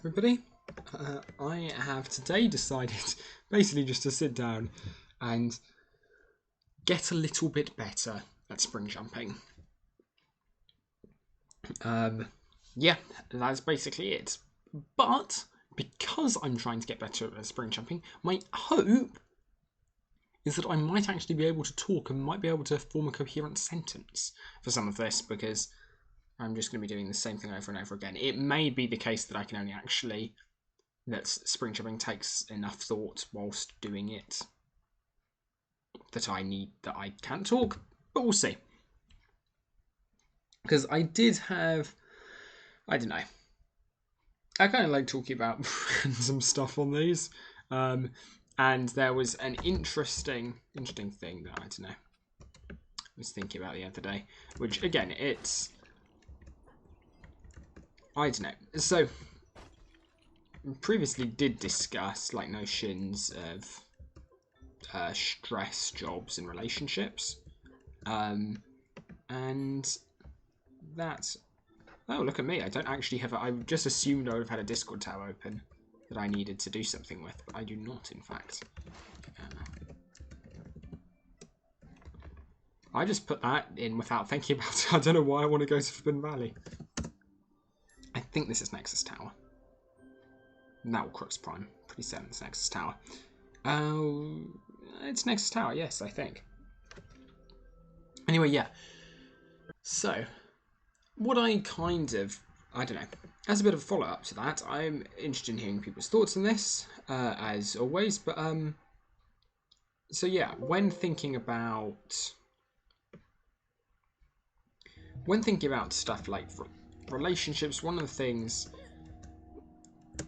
everybody. I have today decided basically just to sit down and get a little bit better at spring jumping. Yeah, that's basically it. But because I'm trying to get better at spring jumping, my hope is that I might actually be able to talk and might be able to form a coherent sentence for some of this, because I'm just going to be doing the same thing over and over again. It may be the case that I can only actually, that spring jumping takes enough thought whilst doing it that I can't talk, but we'll see. Because I did have, I don't know, I kind of like talking about random stuff on these, and there was an interesting thing that I don't know, I was thinking about the other day, which again, it's, I don't know. So, previously did discuss like notions of stress, jobs, and relationships, and that. Oh, look at me! I don't actually have. I just assumed I would have had a Discord tab open that I needed to do something with, but I do not, in fact. I just put that in without thinking about it. I don't know why I want to go to Forbidden Valley. I think this is Nexus Tower. Now Crux Prime. Pretty certain it's Nexus Tower. It's Nexus Tower, yes, I think. Anyway, yeah. So, what I don't know, as a bit of a follow-up to that, I'm interested in hearing people's thoughts on this, as always, but, so yeah, when thinking about stuff like relationships, one of the things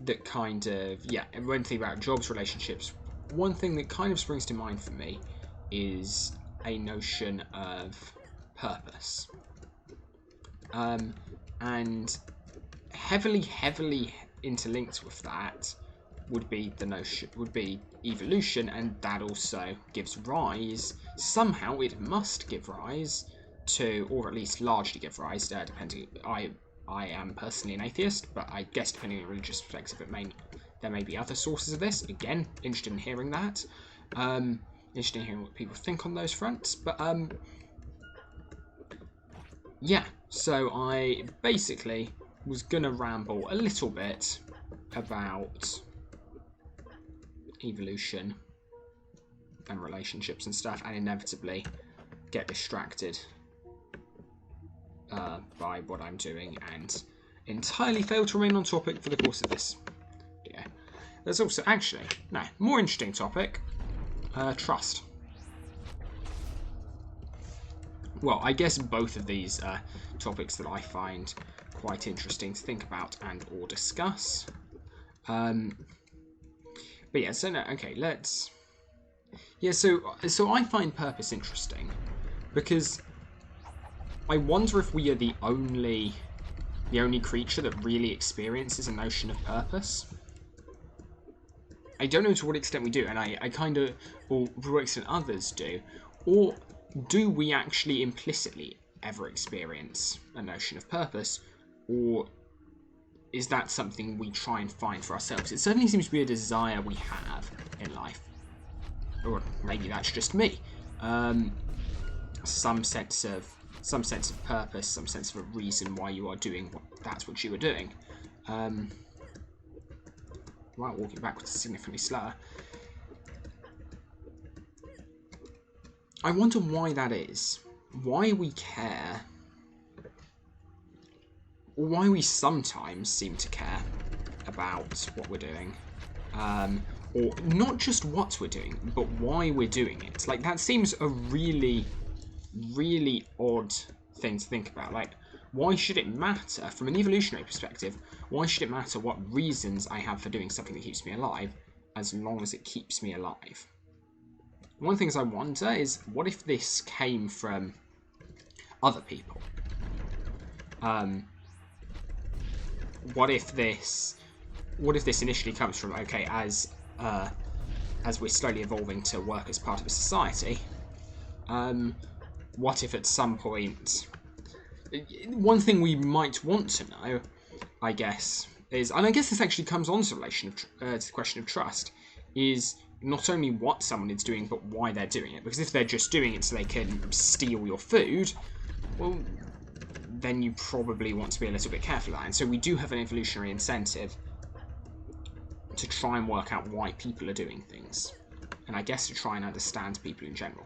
that kind of, yeah, when thinking about jobs, relationships, one thing that kind of springs to mind for me is a notion of purpose. And heavily interlinked with that would be evolution, and that also gives rise, somehow it must give rise to, or at least largely give rise, depending, I am personally an atheist, but I guess depending on your religious perspective, there may be other sources of this. Again, interested in hearing that. Interested in hearing what people think on those fronts. But yeah, so I basically was gonna ramble a little bit about evolution and relationships and stuff, and inevitably get distracted by what I'm doing and entirely fail to remain on topic for the course of this video. There's also, actually, no, more interesting topic, trust. Well, I guess both of these topics that I find quite interesting to think about and or discuss. But yeah, so no, okay, let's... Yeah, so I find purpose interesting because I wonder if we are the only creature that really experiences a notion of purpose. I don't know to what extent we do, and I kind of, or to what extent others do, or do we actually implicitly ever experience a notion of purpose, or is that something we try and find for ourselves? It certainly seems to be a desire we have in life, or maybe that's just me. Some sense of purpose, some sense of a reason why you are doing what you are doing. Wow, walking backwards is significantly slower. I wonder why that is. Why we care, or why we sometimes seem to care about what we're doing. Or not just what we're doing, but why we're doing it. Like, that seems a really odd thing to think about. Like, why should it matter, from an evolutionary perspective, why should it matter what reasons I have for doing something that keeps me alive, as long as it keeps me alive? One of the things I wonder is, what if this came from other people? What if this initially comes from, okay, as we're slowly evolving to work as part of a society, what if at some point... One thing we might want to know, I guess, is, and I guess this actually comes on to the question of trust, is not only what someone is doing, but why they're doing it. Because if they're just doing it so they can steal your food, well, then you probably want to be a little bit careful of that. And so we do have an evolutionary incentive to try and work out why people are doing things. And I guess to try and understand people in general.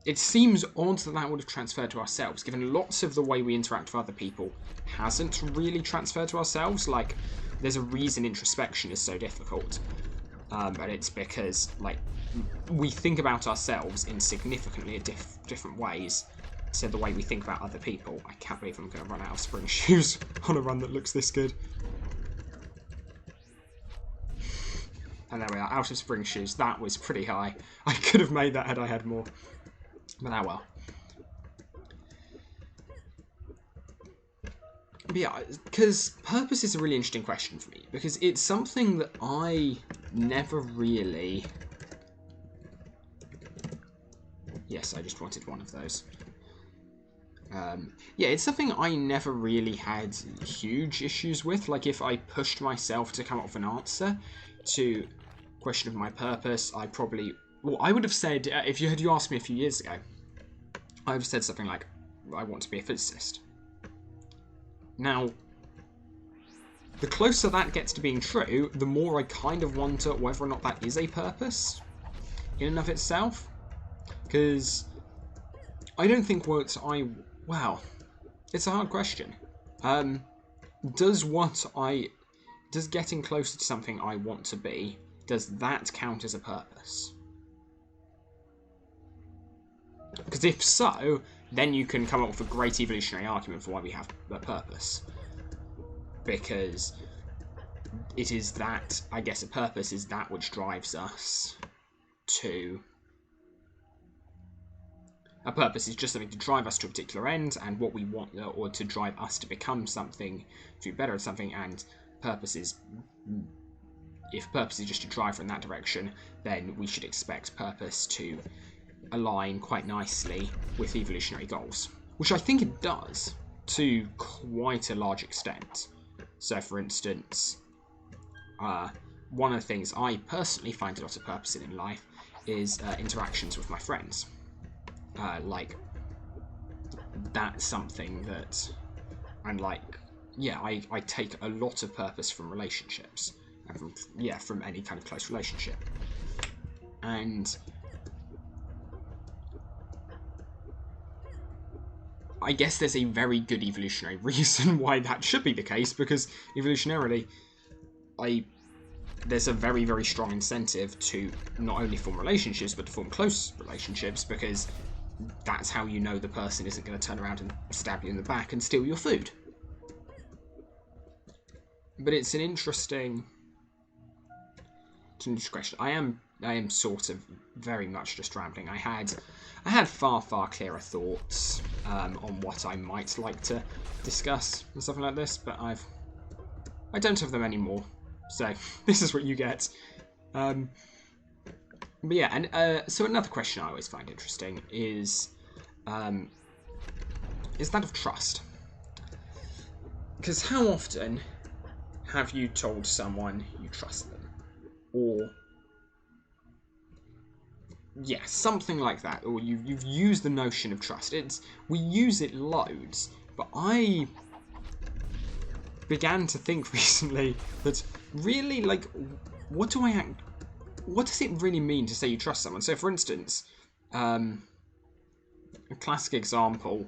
It seems odd that that would have transferred to ourselves, given lots of the way we interact with other people hasn't really transferred to ourselves. Like, there's a reason introspection is so difficult. But it's because, like, we think about ourselves in significantly different ways to the way we think about other people. I can't believe I'm going to run out of spring shoes on a run that looks this good. And there we are, out of spring shoes. That was pretty high. I could have made that had I had more. But ah well. But yeah, because purpose is a really interesting question for me. Because it's something that I never really... Yes, I just wanted one of those. Yeah, it's something I never really had huge issues with. Like, if I pushed myself to come up with an answer to the question of my purpose, I probably... Well, I would have said, if you asked me a few years ago, I would have said something like, I want to be a physicist. Now, the closer that gets to being true, the more I kind of wonder whether or not that is a purpose in and of itself. Because I don't think what I... Wow. It's a hard question. Does getting closer to something I want to be, does that count as a purpose? Because if so, then you can come up with a great evolutionary argument for why we have a purpose. Because it is that, I guess a purpose is that which drives us to... A purpose is just something to drive us to a particular end, and what we want, or to drive us to become something, to be better at something, and purpose is... If purpose is just to drive in that direction, then we should expect purpose to align quite nicely with evolutionary goals, which I think it does to quite a large extent. So, for instance, one of the things I personally find a lot of purpose in life is interactions with my friends. Like, that's something that I'm like, yeah, I take a lot of purpose from relationships, and from any kind of close relationship. And I guess there's a very good evolutionary reason why that should be the case, because evolutionarily, there's a very, very strong incentive to not only form relationships, but to form close relationships, because that's how you know the person isn't going to turn around and stab you in the back and steal your food. But it's an interesting question. I am sort of very much just rambling. I had far, far clearer thoughts on what I might like to discuss and something like this, but I don't have them anymore. So this is what you get. But yeah, and so another question I always find interesting is that of trust. Because how often have you told someone you trust them? Or, yeah, something like that. Or you've used the notion of trust. We use it loads, but I began to think recently that really, like, what does it really mean to say you trust someone? So, for instance, a classic example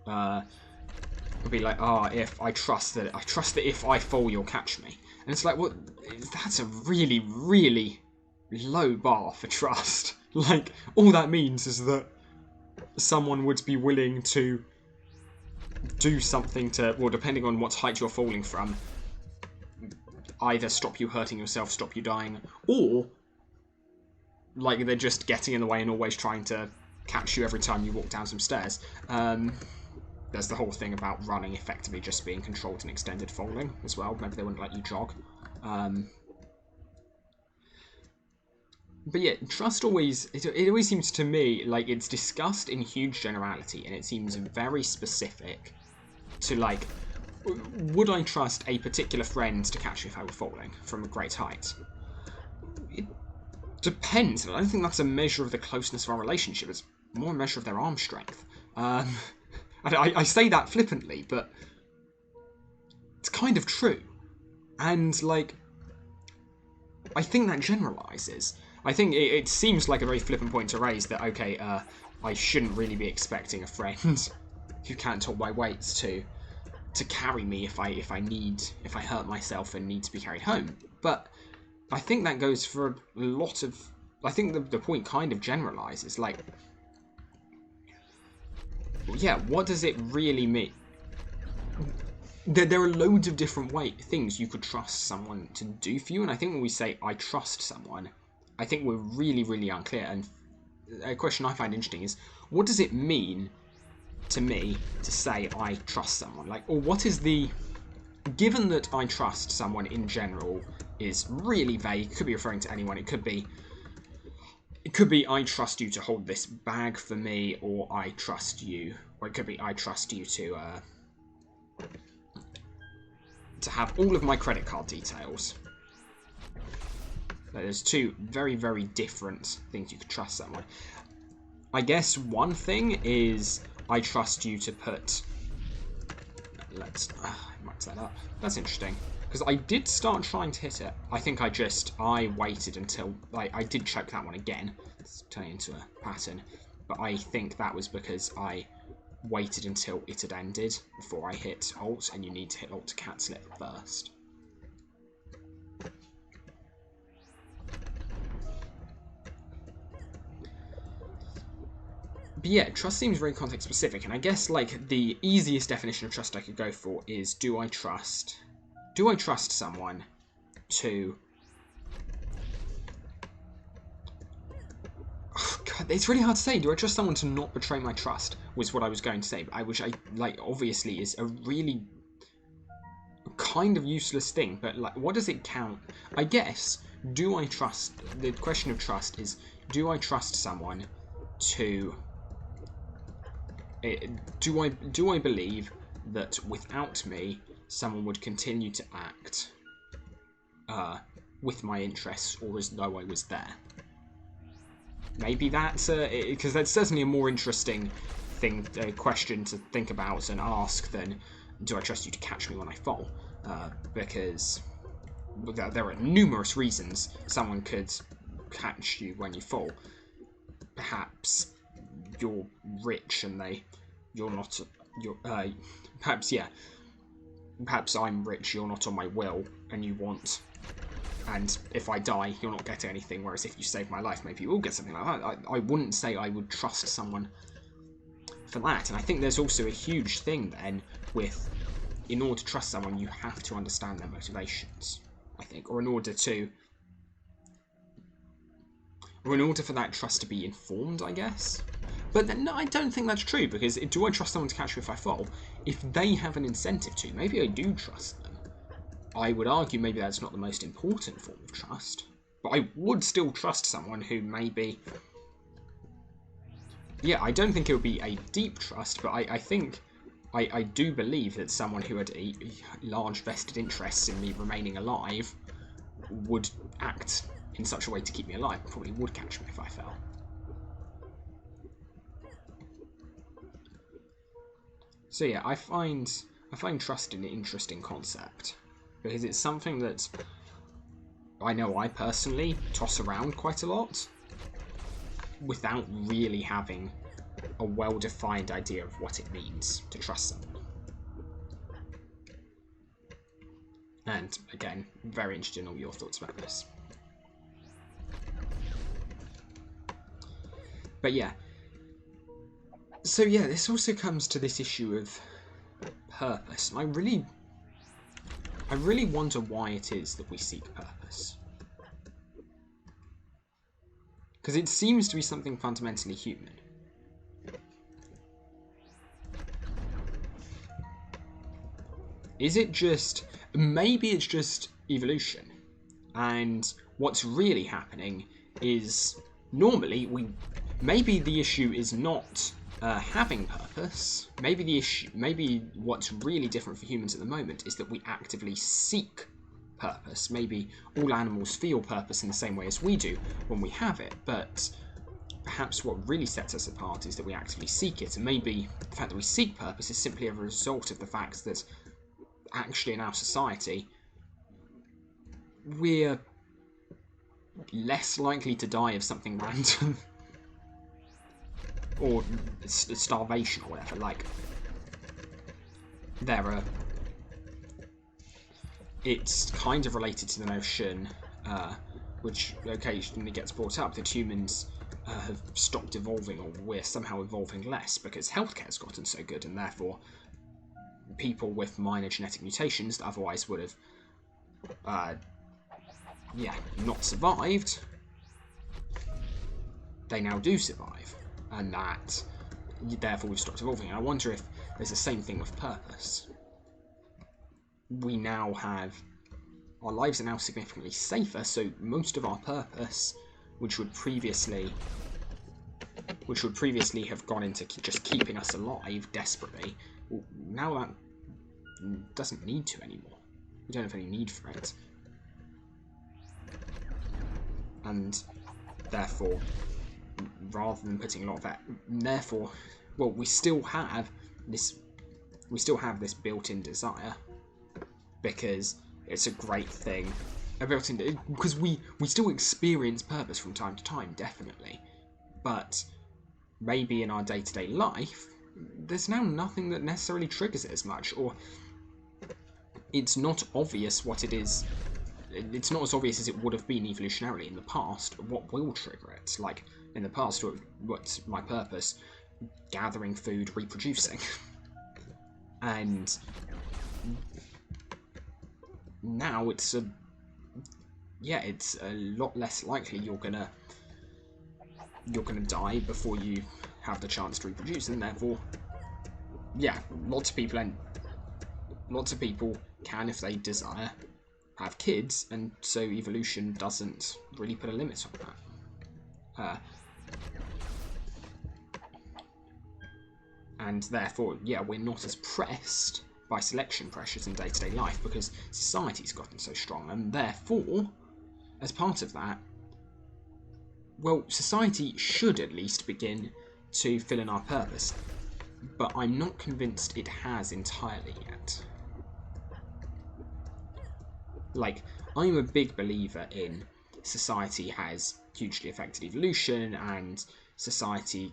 would be like, if I trust that if I fall, you'll catch me. And it's like, well, that's a really, really low bar for trust. Like, all that means is that someone would be willing to do something to, well, depending on what height you're falling from, either stop you hurting yourself, stop you dying, or like they're just getting in the way and always trying to catch you every time you walk down some stairs. There's the whole thing about running effectively just being controlled and extended falling as well. Maybe they wouldn't let you jog. But yeah, trust always, it always seems to me like it's discussed in huge generality, and it seems very specific to, like, would I trust a particular friend to catch me if I were falling from a great height? It depends. I don't think that's a measure of the closeness of our relationship. It's more a measure of their arm strength. I say that flippantly, but it's kind of true. And, like, I think that generalises. I think it seems like a very flippant point to raise that, okay, I shouldn't really be expecting a friend who can't hold my weights to carry me if I hurt myself and need to be carried home. But I think that goes for a lot of... I think the point kind of generalises. Like, yeah, what does it really mean? There are loads of different things you could trust someone to do for you, and I think when we say, I trust someone, I think we're really, really unclear. And a question I find interesting is, what does it mean to me to say I trust someone? Like, or what is the... Given that I trust someone in general is really vague, it could be referring to anyone, it could be I trust you to hold this bag for me, or I trust you, or it could be I trust you to have all of my credit card details. There's two very, very different things you could trust someone. I guess one thing is I trust you to put... I might set up. That's interesting. Because I did start trying to hit it. I think I waited until... I did choke that one again. It's turning into a pattern. But I think that was because I waited until it had ended before I hit Alt, and you need to hit Alt to cancel it first. But yeah, trust seems very context specific, and I guess like the easiest definition of trust I could go for is do I trust someone to... Oh, God, it's really hard to say. Do I trust someone to not betray my trust? Was what I was going to say. Which obviously is a really kind of useless thing. But like, what does it count? I guess, do I trust... The question of trust is, do I trust someone to... Do I believe that without me, someone would continue to act with my interests, or as though I was there? Maybe that's because that's certainly a more interesting question to think about and ask than do I trust you to catch me when I fall? Because there are numerous reasons someone could catch you when you fall. Perhaps you're rich and you're not. Perhaps I'm rich, you're not on my will, and you want... And if I die, you're not getting anything, whereas if you save my life, maybe you will get something like that. I wouldn't say I would trust someone for that. And I think there's also a huge thing then with, in order to trust someone, you have to understand their motivations, I think. Or in order for that trust to be informed, I guess. But then, no, I don't think that's true, because do I trust someone to catch me if I fall? If they have an incentive to, maybe I do trust them. I would argue maybe that's not the most important form of trust. But I would still trust someone who maybe... Yeah, I don't think it would be a deep trust, but I think... I do believe that someone who had a large vested interest in me remaining alive would act in such a way to keep me alive, and probably would catch me if I fell. So yeah, I find trust an interesting concept, because it's something that I know I personally toss around quite a lot without really having a well-defined idea of what it means to trust someone. And again, very interested in all your thoughts about this. But yeah. So yeah, this also comes to this issue of purpose. And I really wonder why it is that we seek purpose. Because it seems to be something fundamentally human. Is it just... Maybe it's just evolution. And what's really happening is... Normally, maybe the issue is not having purpose. Maybe what's really different for humans at the moment is that we actively seek purpose. Maybe all animals feel purpose in the same way as we do when we have it, but perhaps what really sets us apart is that we actively seek it, and maybe the fact that we seek purpose is simply a result of the fact that actually in our society we're less likely to die of something random or starvation or whatever. Like, it's kind of related to the notion, which occasionally gets brought up, that humans have stopped evolving, or we're somehow evolving less because healthcare's gotten so good, and therefore people with minor genetic mutations that otherwise would have not survived, they now do survive, and that therefore we've stopped evolving. And I wonder if there's the same thing with purpose. We now have, our lives are now significantly safer, so most of our purpose, which would previously have gone into just keeping us alive desperately, now that doesn't need to anymore. We don't have any need for it. And therefore, rather than putting a lot of that, we still have this built-in desire, because it's a great thing. Because we still experience purpose from time to time, definitely. But maybe in our day-to-day life, there's now nothing that necessarily triggers it as much, or it's not obvious what it is. It's not as obvious as it would have been evolutionarily in the past what will trigger it. Like, in the past, what's my purpose? Gathering food, reproducing. And now it's a lot less likely you're gonna die before you have the chance to reproduce, and therefore, lots of people can, if they desire, have kids, and so evolution doesn't really put a limit on that. And therefore, we're not as pressed by selection pressures in day-to-day life because society's gotten so strong, and therefore, as part of that, society should at least begin to fill in our purpose, but I'm not convinced it has entirely yet. Like, I'm a big believer in society has hugely affected evolution, and society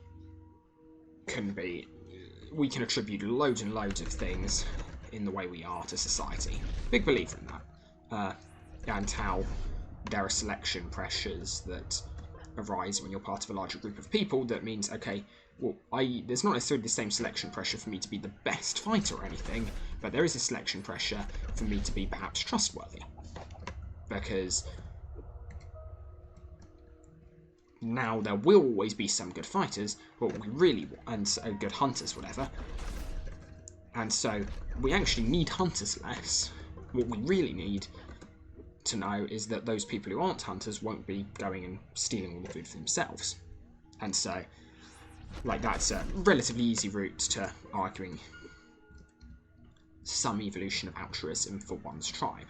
we can attribute loads and loads of things in the way we are to society. Big believer in that. And how there are selection pressures that arise when you're part of a larger group of people that means, okay, there's not necessarily the same selection pressure for me to be the best fighter or anything, but there is a selection pressure for me to be perhaps trustworthy. Because now there will always be some good fighters, but we really want, and good hunters, whatever. And so we actually need hunters less. What we really need to know is that those people who aren't hunters won't be going and stealing all the food for themselves. And so, that's a relatively easy route to arguing some evolution of altruism for one's tribe.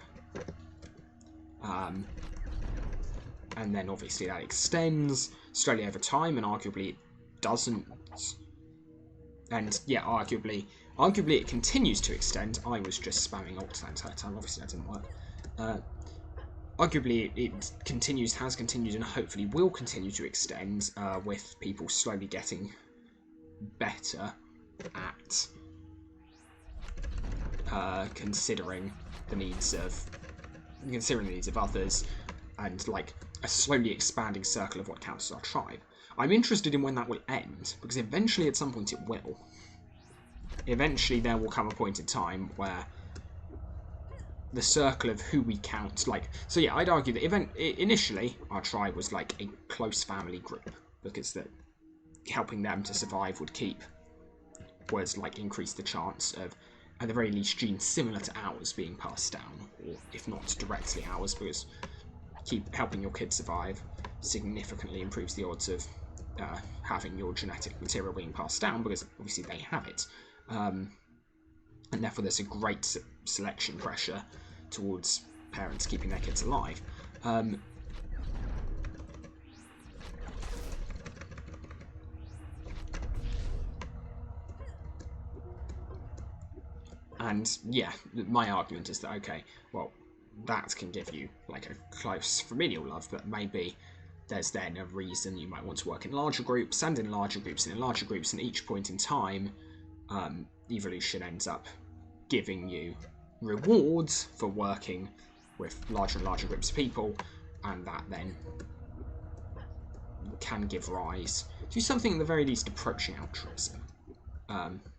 And then obviously that extends slowly over time, and arguably it doesn't. And arguably it continues to extend. I was just spamming alt the entire time. Obviously that didn't work. Arguably it has continued, and hopefully will continue to extend with people slowly getting better at considering the needs of others, and a slowly expanding circle of what counts as our tribe. I'm interested in when that will end, because eventually at some point it will. Eventually there will come a point in time where the circle of who we count, I'd argue that initially our tribe was a close family group, because that helping them to survive would increase the chance of, at the very least, genes similar to ours being passed down, or if not directly ours, because helping your kids survive significantly improves the odds of having your genetic material being passed down, because obviously they have it. And therefore there's a great selection pressure towards parents keeping their kids alive. And yeah, my argument is that, okay, well, that can give you like a close familial love, but maybe there's then a reason you might want to work in larger groups, and in larger groups, and in larger groups, and each point in time, evolution ends up giving you rewards for working with larger and larger groups of people, and that then can give rise to something at the very least approaching altruism.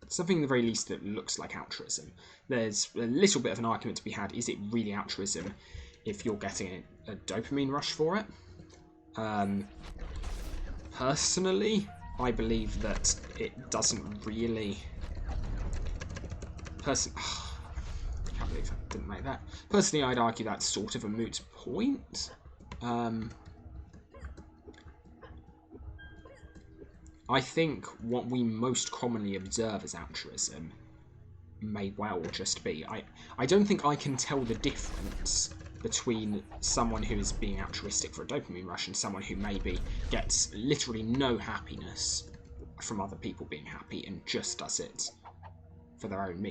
Something at the very least that looks like altruism. There's a little bit of an argument to be had. Is it really altruism if you're getting a dopamine rush for it? Personally, I believe that it doesn't really... I can't believe I didn't make that. Personally, I'd argue that's sort of a moot point. I think what we most commonly observe as altruism may well just be... I don't think I can tell the difference between someone who is being altruistic for a dopamine rush and someone who maybe gets literally no happiness from other people being happy and just does it for their own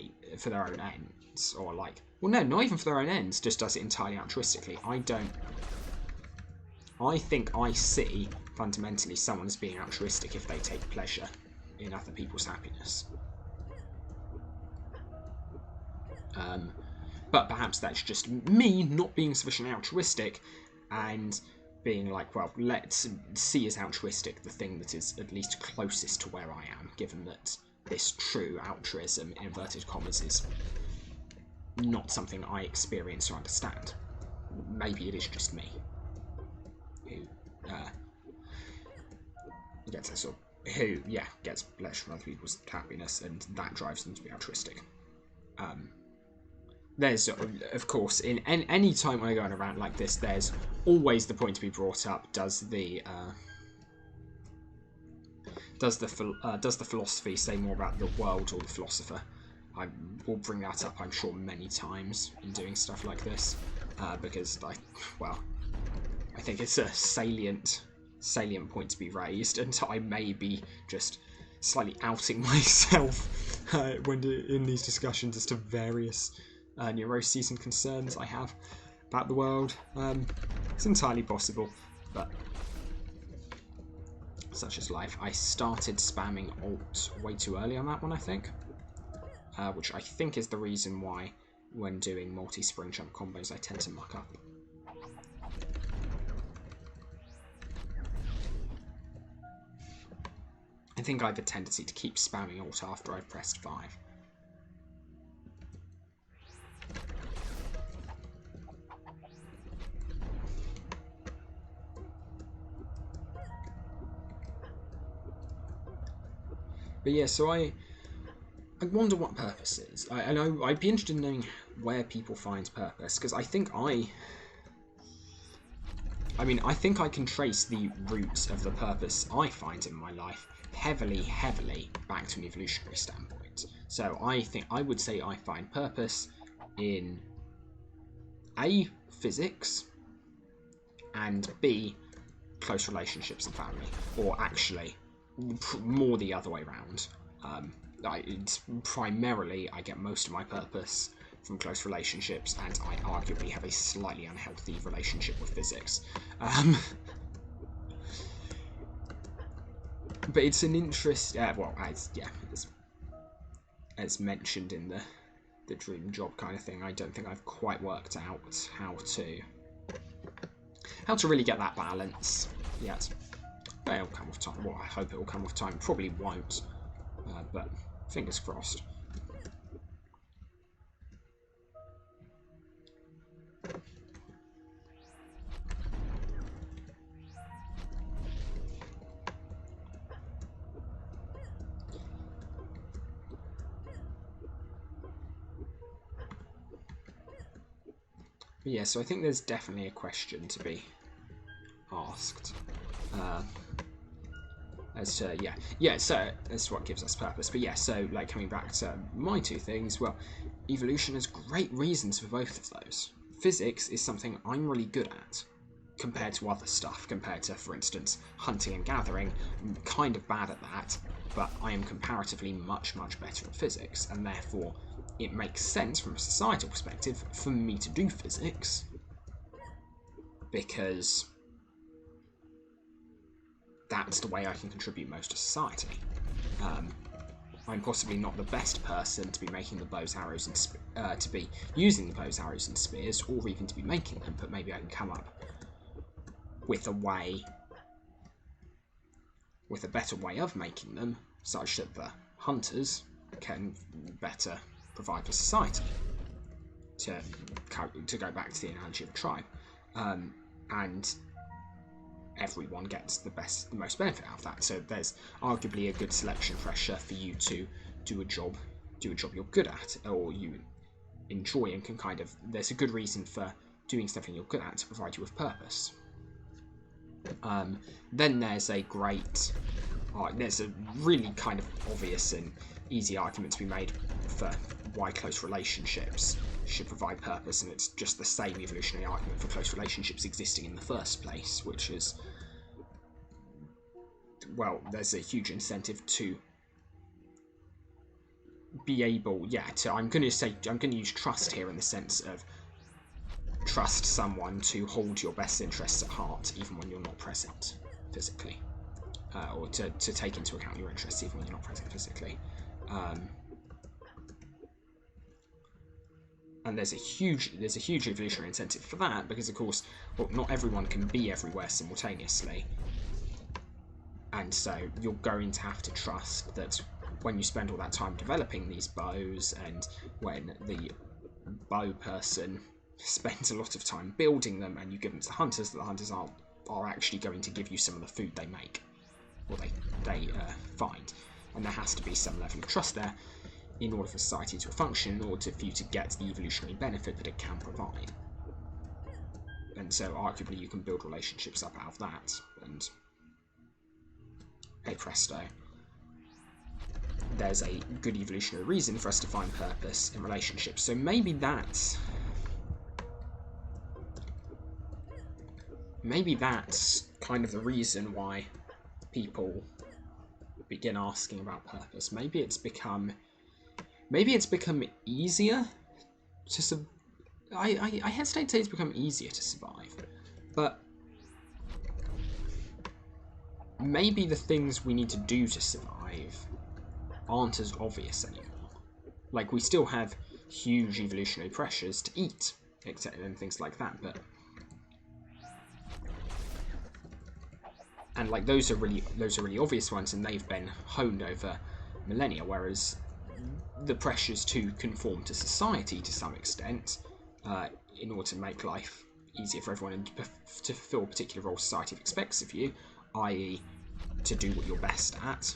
ends, or like, well, no, not even for their own ends, just does it entirely altruistically. I think I see fundamentally someone as being altruistic if they take pleasure in other people's happiness. But perhaps that's just me not being sufficiently altruistic and being like, well, let's see as altruistic the thing that is at least closest to where I am, given that this true altruism, in inverted commas, is not something I experience or understand. Maybe it is just me who gets pleasure from other people's happiness, and that drives them to be altruistic. There's, of course, in any time when I go on a rant like this, there's always the point to be brought up: does the philosophy say more about the world or the philosopher? I will bring that up, I'm sure, many times in doing stuff like this, because I think it's a salient point to be raised, and I may be just slightly outing myself when in these discussions as to various neuroses and concerns I have about the world. It's entirely possible, but such is life. I started spamming alt way too early on that one, I think, which I think is the reason why when doing multi-spring jump combos I tend to muck up. I think I have a tendency to keep spamming alt after I've pressed 5. But yeah, so I wonder what purpose is. I'd be interested in knowing where people find purpose, because I think I can trace the roots of the purpose I find in my life heavily back to an evolutionary standpoint. So I think I would say I find purpose in A, physics, and B, close relationships and family, or actually more the other way around. It's primarily I get most of my purpose from close relationships, and I arguably have a slightly unhealthy relationship with physics. But it's an interest. As mentioned in the dream job kind of thing, I don't think I've quite worked out how to really get that balance yet. But it'll come with time. Well, I hope it will come with time. Probably won't, but fingers crossed. But yeah, so I think there's definitely a question to be asked. as to yeah. So that's what gives us purpose. But yeah, so like coming back to my two things, well, evolution has great reasons for both of those. Physics is something I'm really good at compared to other stuff. Compared to, for instance, hunting and gathering, I'm kind of bad at that, but I am comparatively much better at physics, and therefore it makes sense from a societal perspective for me to do physics, because that's the way I can contribute most to society. I'm possibly not the best person to be making the bows, arrows, and to be using the bows, arrows, and spears, or even to be making them, but maybe I can come up with a better way of making them, such that the hunters can better provide for society. To go back to the analogy of a tribe, and everyone gets the most benefit out of that. So there's arguably a good selection pressure for you to do a job you're good at, or you enjoy, and can kind of, there's a good reason for doing something you're good at to provide you with purpose. Then there's a really kind of obvious and easy argument to be made for why close relationships should provide purpose, and it's just the same evolutionary argument for close relationships existing in the first place, which is, well, there's a huge incentive to be able, I'm going to use trust here in the sense of trust someone to hold your best interests at heart even when you're not present physically, or to take into account your interests even when you're not present physically. And there's a huge evolutionary incentive for that, because of course, well, not everyone can be everywhere simultaneously, and so you're going to have to trust that when you spend all that time developing these bows, and when the bow person spends a lot of time building them, and you give them to the hunters, that the hunters are actually going to give you some of the food they make, or they find, and there has to be some level of trust there in order for society to function, in order for you to get the evolutionary benefit that it can provide. And so arguably you can build relationships up out of that, and hey presto, there's a good evolutionary reason for us to find purpose in relationships. So maybe that's kind of the reason why people begin asking about purpose. Maybe it's become easier to I hesitate to say it's become easier to survive, but maybe the things we need to do to survive aren't as obvious anymore. Like, we still have huge evolutionary pressures to eat, and things like that, but and like those are really obvious ones, and they've been honed over millennia, whereas the pressures to conform to society to some extent, in order to make life easier for everyone and to fulfill a particular role society expects of you, i.e. to do what you're best at,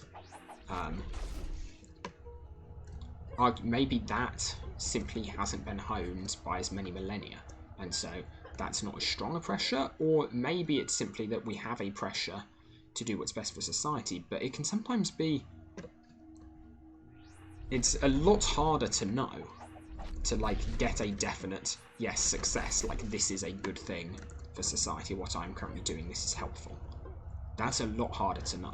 maybe that simply hasn't been honed by as many millennia, and so that's not as strong a pressure. Or maybe it's simply that we have a pressure to do what's best for society, but it can sometimes be, it's a lot harder to know, to like get a definite yes success, like this is a good thing for society, what I'm currently doing, this is helpful. That's a lot harder to know.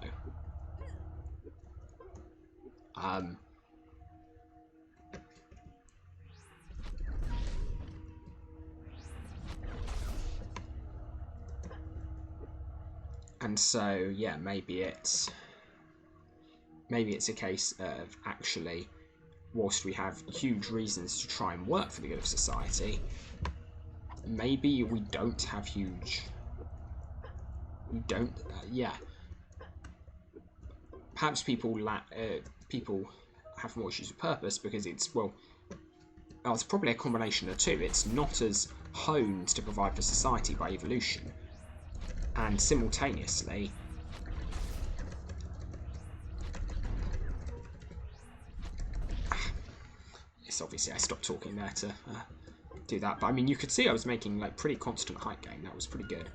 And so, yeah, maybe it's a case of actually, whilst we have huge reasons to try and work for the good of society, maybe we don't have perhaps people have more issues with purpose because it's probably a combination of the two. It's not as honed to provide for society by evolution, and simultaneously it's obviously I stopped talking there to do that, but I mean, you could see I was making like pretty constant height gain. That was pretty good.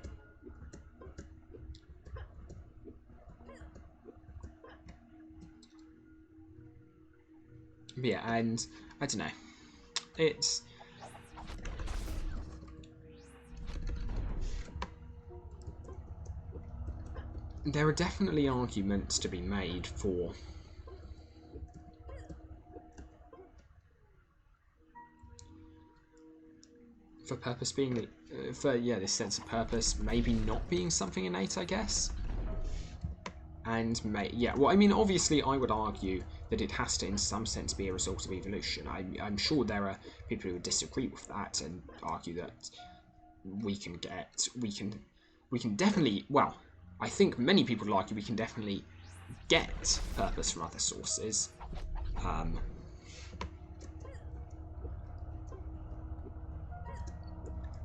yeah, and I don't know. It's there are definitely arguments to be made for purpose being this sense of purpose maybe not being something innate, I guess. And well, I mean, obviously I would argue that it has to in some sense be a result of evolution. I'm sure there are people who would disagree with that and argue that we can definitely, well, I think many people would argue we can definitely get purpose from other sources.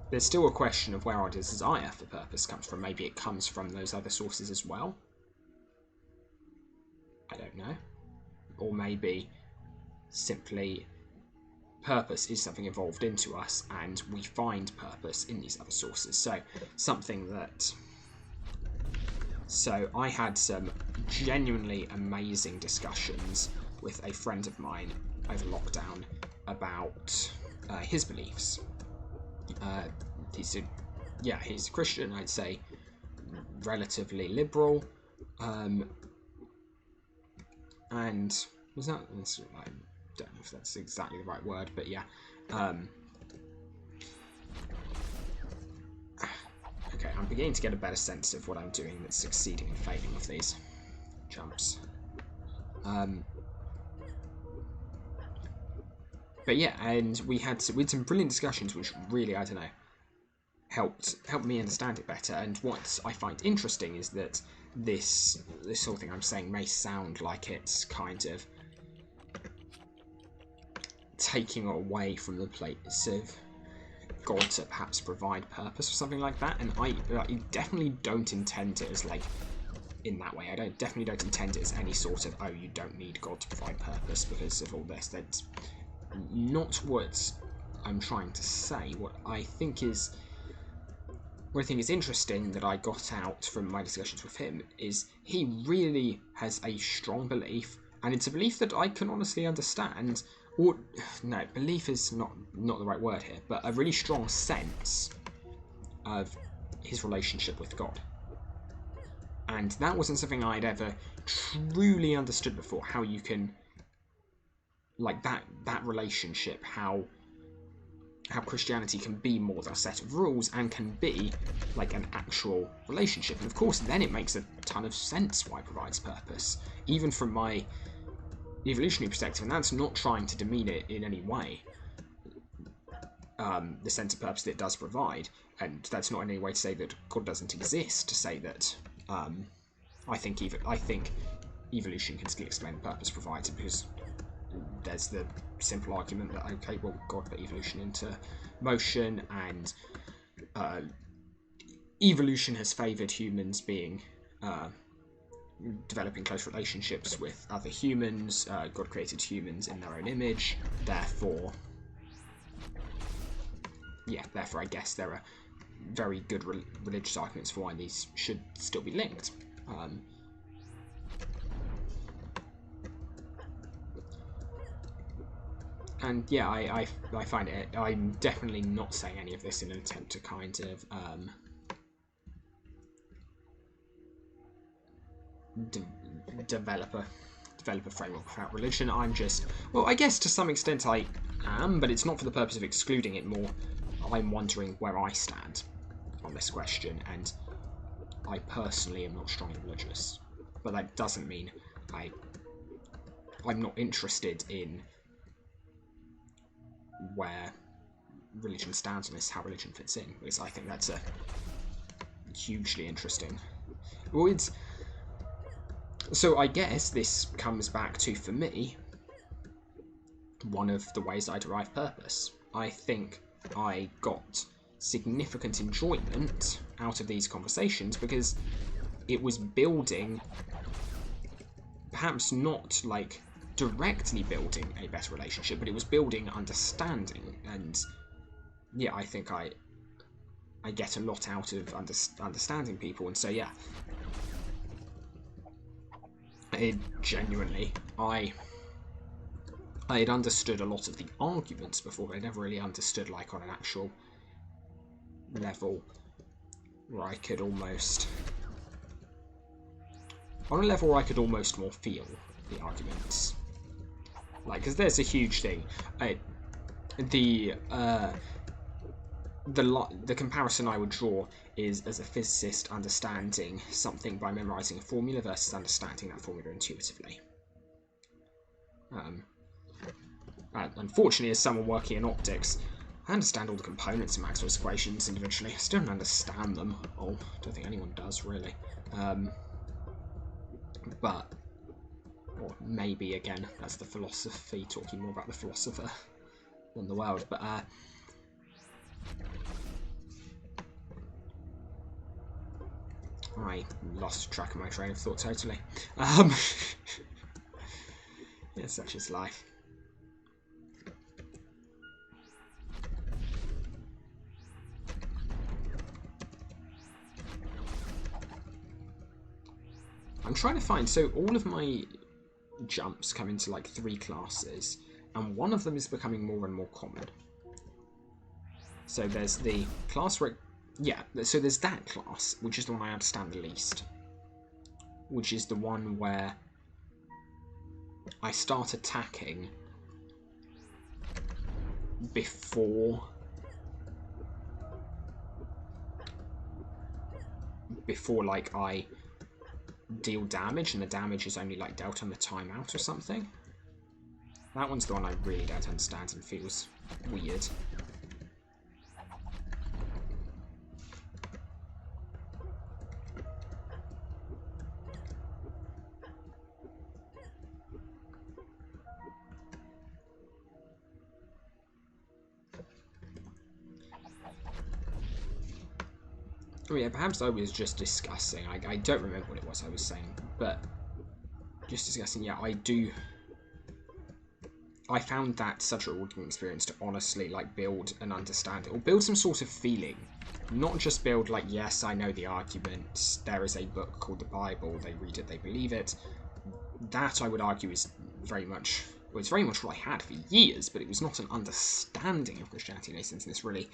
There's still a question of where our desire for purpose comes from. Maybe it comes from those other sources as well. I don't know. Or maybe simply purpose is something evolved into us and we find purpose in these other sources. So I had some genuinely amazing discussions with a friend of mine over lockdown about his beliefs. He's a Christian, I'd say, relatively liberal, and was that? I don't know if that's exactly the right word, but yeah. Okay, I'm beginning to get a better sense of what I'm doing that's succeeding and failing with these jumps. But yeah, and we had some brilliant discussions, which really, I don't know, helped me understand it better. And what I find interesting is that this sort of thing I'm saying may sound like it's kind of taking away from the place of God to perhaps provide purpose or something like that. And I definitely don't intend it as like in that way. I definitely don't intend it as any sort of, oh, you don't need God to provide purpose because of all this. That's not what I'm trying to say. What I think is interesting that I got out from my discussions with him is he really has a strong belief, and it's a belief that I can honestly understand. Or no, belief is not the right word here, but a really strong sense of his relationship with God. And that wasn't something I'd ever truly understood before, how you can, like, that relationship, how Christianity can be more than a set of rules and can be like an actual relationship. And of course then it makes a ton of sense why it provides purpose, even from my evolutionary perspective, and that's not trying to demean it in any way, the sense of purpose that it does provide. And that's not in any way to say that God doesn't exist, to say that I think evolution can still explain the purpose provided, because there's the simple argument that, okay, well, God put evolution into motion, and evolution has favoured humans being developing close relationships with other humans. God created humans in their own image, therefore I guess there are very good religious arguments for why these should still be linked. And yeah, I find it, I'm definitely not saying any of this in an attempt to kind of develop a framework without religion. I'm just, well, I guess to some extent I am, but it's not for the purpose of excluding it. More, I'm wondering where I stand on this question, and I personally am not strongly religious, but that doesn't mean I'm not interested in where religion stands on this, how religion fits in, because I think that's a hugely interesting. Well, so I guess this comes back to, for me, one of the ways I derive purpose. I think I got significant enjoyment out of these conversations because it was building, perhaps not like directly building a better relationship, but it was building understanding. And yeah, I think I get a lot out of understanding people. And so yeah, it genuinely, I I had understood a lot of the arguments before, but I never really understood, like, on an actual level where I could almost... On a level where I could almost more feel the arguments. Like, because there's a huge thing. The comparison I would draw is as a physicist understanding something by memorizing a formula versus understanding that formula intuitively. Unfortunately, as someone working in optics, I understand all the components of Maxwell's equations individually. I still don't understand them. Oh, I don't think anyone does, really. But, or maybe, again, that's the philosophy, talking more about the philosopher than the world. But, I lost track of my train of thought totally. Yeah, such is life. I'm trying to find, so all of my jumps come into like 3 classes, and one of them is becoming more and more common. So there's the class where, yeah, so there's that class, which is the one I understand the least. Which is the one where I start attacking before like I deal damage, and the damage is only like dealt on the timeout or something. That one's the one I really don't understand and feels weird. Oh yeah, perhaps I was just discussing. I don't remember what it was I was saying, but just discussing. Yeah, I found that such a rewarding experience to honestly like build and understand it, or build some sort of feeling, not just build like, yes, I know the arguments. There is a book called the Bible. They read it, they believe it. That I would argue is very much. Well, it's very much what I had for years, but it was not an understanding of Christianity in a sense. And this really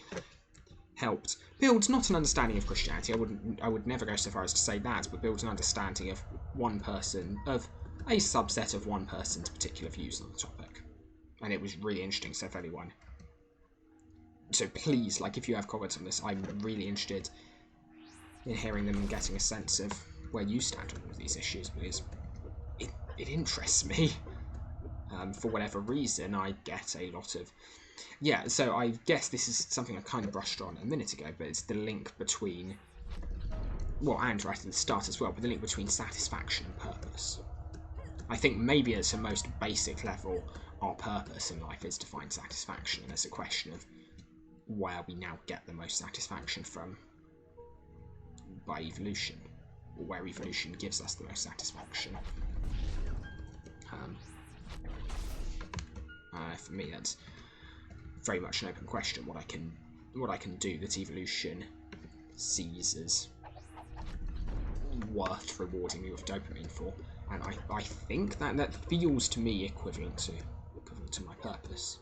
helped build not an understanding of Christianity. I would never go so far as to say that, but build an understanding of one person, of a subset of one person's particular views on the topic. And it was really interesting. So if anyone, so please, like, if you have comments on this, I'm really interested in hearing them and getting a sense of where you stand on all of these issues, because it interests me. For whatever reason, I get a lot of. Yeah, so I guess this is something I kind of brushed on a minute ago, but it's the link between, well, and right at the start as well, but the link between satisfaction and purpose. I think maybe at the most basic level, our purpose in life is to find satisfaction, and it's a question of where we now get the most satisfaction from by evolution, or where evolution gives us the most satisfaction. For me, that's very much an open question. What I can do that evolution sees as worth rewarding me with dopamine for, and I think that feels to me equivalent to my purpose.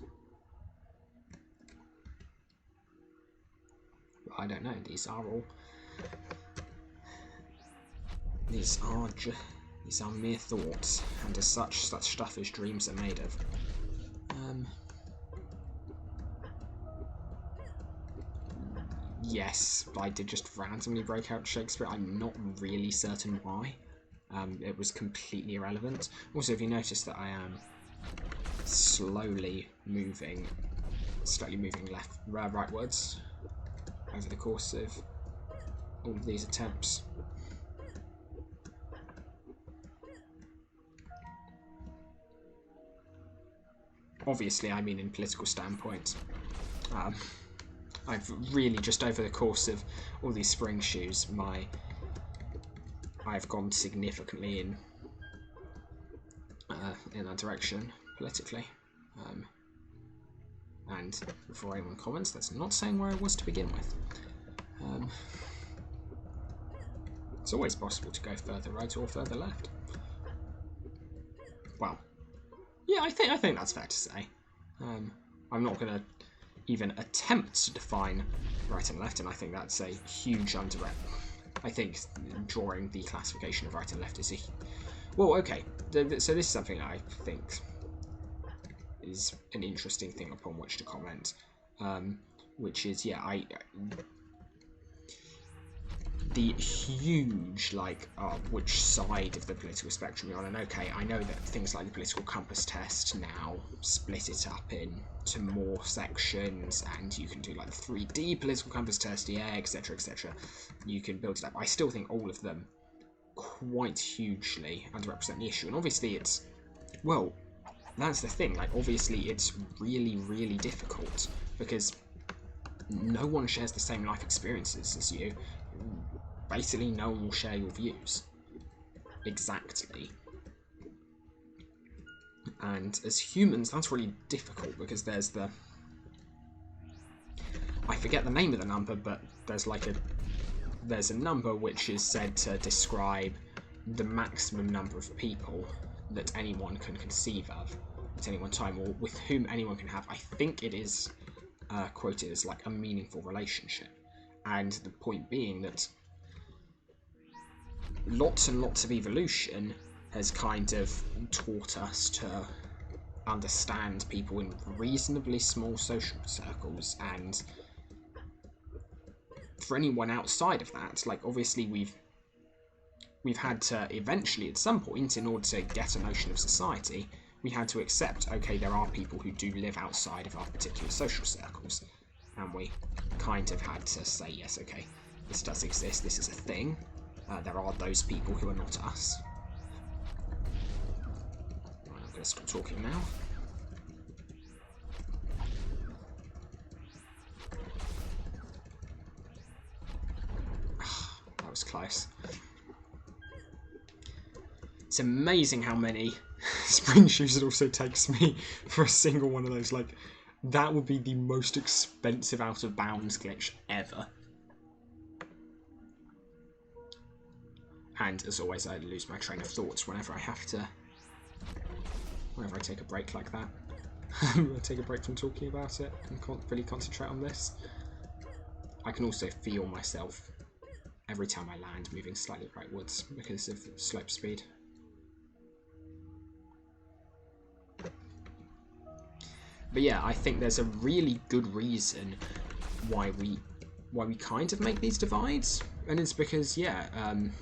But I don't know. These are mere thoughts, and as such stuff as dreams are made of. Yes, I did just randomly break out Shakespeare. I'm not really certain why. It was completely irrelevant. Also, if you notice that I am slowly moving rightwards over the course of all of these attempts. Obviously, I mean in political standpoint. I've really just over the course of all these spring shoes, I've gone significantly in that direction politically. And before anyone comments, that's not saying where I was to begin with. It's always possible to go further right or further left. Well, Yeah, I think that's fair to say. I'm not going to even attempt to define right and left, and I think that's a huge I think drawing the classification of right and left is a... Well, okay, so this is something I think is an interesting thing upon which to comment, which is, yeah, the huge, like, which side of the political spectrum you're on. And okay, I know that things like the political compass test now split it up into more sections, and you can do like the 3D political compass test, yeah, etc, etc. You can build it up. I still think all of them quite hugely underrepresent the issue, and obviously it's, well, that's the thing, like, obviously it's really, really difficult, because no one shares the same life experiences as you. Basically, no one will share your views. Exactly. And as humans, that's really difficult, because there's the... I forget the name of the number, but there's like there's a number which is said to describe the maximum number of people that anyone can conceive of at any one time, or with whom anyone can have. I think it is quoted as like a meaningful relationship. And the point being that lots and lots of evolution has kind of taught us to understand people in reasonably small social circles, and for anyone outside of that, like, obviously we've had to eventually, at some point, in order to get a notion of society, we had to accept, okay, there are people who do live outside of our particular social circles, and we kind of had to say, yes, okay, this does exist, this is a thing, there are those people who are not us. Right, I'm going to stop talking now. That was close. It's amazing how many spring shoes it also takes me for a single one of those. Like, that would be the most expensive out of bounds glitch ever. And as always, I lose my train of thoughts whenever I take a break like that. I take a break from talking about it and can't really concentrate on this. I can also feel myself every time I land moving slightly rightwards because of slope speed. But yeah, I think there's a really good reason why we kind of make these divides, and it's because, yeah,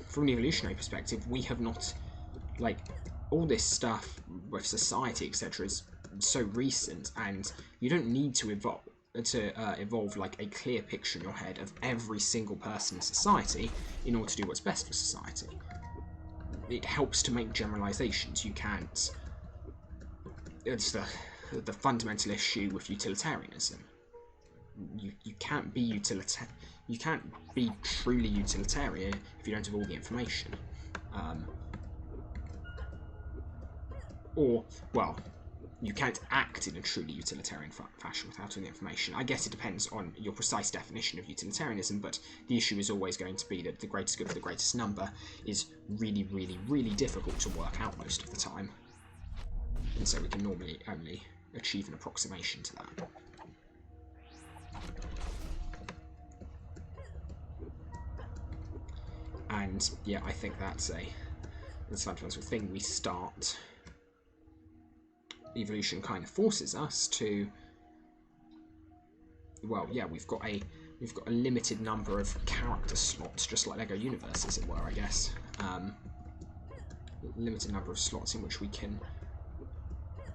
from an evolutionary perspective, we have not, like, all this stuff with society, etc., is so recent, and you don't need to evolve like a clear picture in your head of every single person in society in order to do what's best for society. It helps to make generalizations. You can't. It's the fundamental issue with utilitarianism. You can't be you can't be truly utilitarian if you don't have all the information. Or, well, you can't act in a truly utilitarian fashion without all the information. I guess it depends on your precise definition of utilitarianism, but the issue is always going to be that the greatest good for the greatest number is really, really, really difficult to work out most of the time. And so we can normally only achieve an approximation to that. And yeah, I think that's a fundamental thing. We start. Evolution kind of forces us to. Well, yeah, we've got a limited number of character slots, just like Lego Universe, as it were, I guess. Limited number of slots in which we can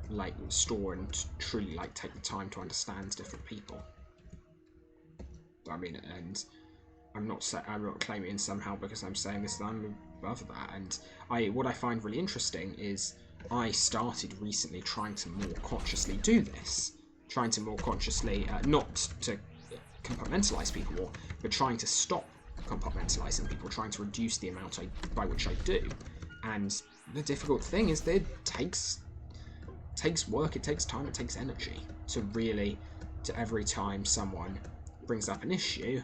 like store and truly like take the time to understand different people. I mean, and I'm not claiming somehow because I'm saying this that I'm above that. And what I find really interesting is I started recently trying to more consciously do this, trying to more consciously not to compartmentalize people more, but trying to stop compartmentalizing people, trying to reduce the amount by which I do. And the difficult thing is that it takes work, it takes time, it takes energy to really, to every time someone brings up an issue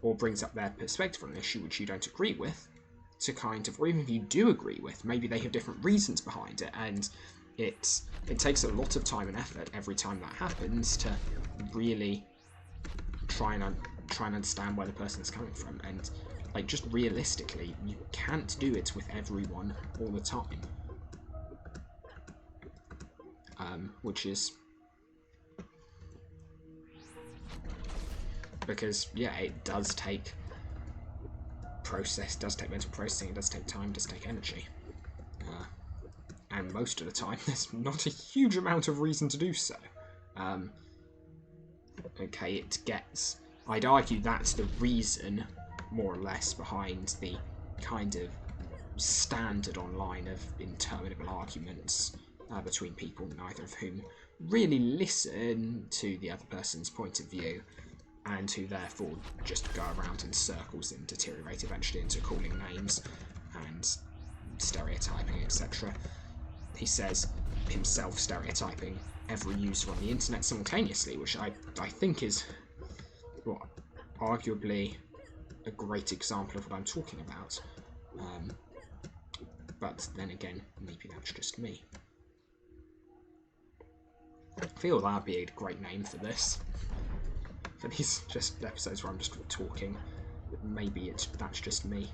or brings up their perspective on an issue which you don't agree with, to kind of, or even if you do agree with, maybe they have different reasons behind it, and it takes a lot of time and effort every time that happens to really try and understand where the person is coming from. And like, just realistically, you can't do it with everyone all the time, which is because, yeah, it does take mental processing, it does take time, it does take energy, and most of the time there's not a huge amount of reason to do so. Okay, I'd argue that's the reason, more or less, behind the kind of standard online of interminable arguments between people, neither of whom really listen to the other person's point of view, and who therefore just go around in circles and deteriorate eventually into calling names and stereotyping, etc. He says himself stereotyping every user on the internet simultaneously, which I think is, well, arguably a great example of what I'm talking about. But then again, maybe that's just me. I feel that'd be a great name for this. For these just episodes where I'm just talking, maybe that's just me.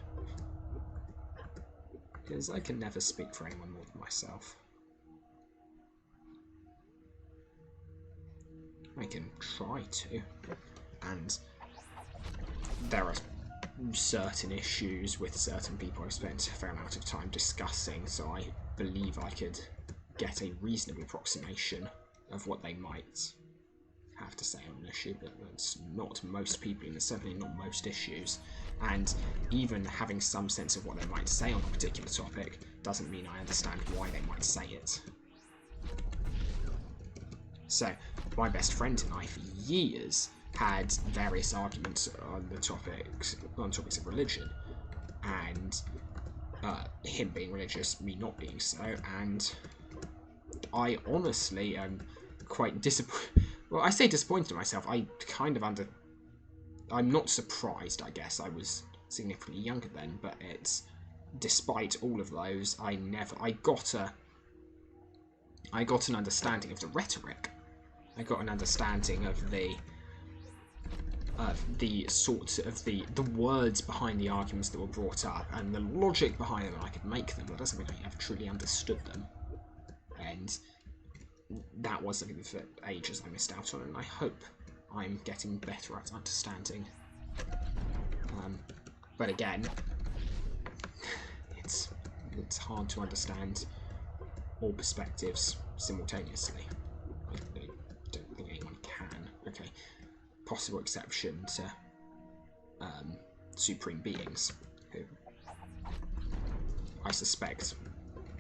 Because I can never speak for anyone more than myself. I can try to, and there are certain issues with certain people I've spent a fair amount of time discussing, so I believe I could get a reasonable approximation of what they might have to say on an issue, but that's not most people, and certainly not most issues. And even having some sense of what they might say on a particular topic doesn't mean I understand why they might say it. So, my best friend and I, for years, had various arguments on topics of religion, and him being religious, me not being so, and I honestly am quite disappointed. Well, I say disappointed in myself. I'm not surprised, I guess. I was significantly younger then, but despite all of those, I got an understanding of the rhetoric. I got an understanding of the words behind the arguments that were brought up, and the logic behind them, and I could make them. That doesn't mean I ever truly understood them. And that was something that for ages I missed out on, and I hope I'm getting better at understanding. But again, it's hard to understand all perspectives simultaneously. I don't think anyone can. Okay, possible exception to supreme beings, who I suspect,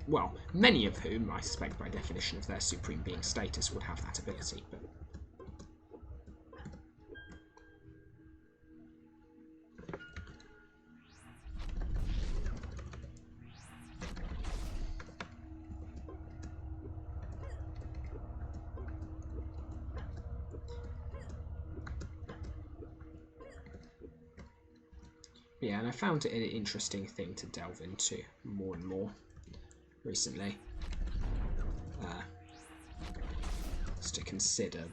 well, many of whom I suspect by definition of their supreme being status would have that ability, but yeah, and I found it an interesting thing to delve into more and more recently. Just to consider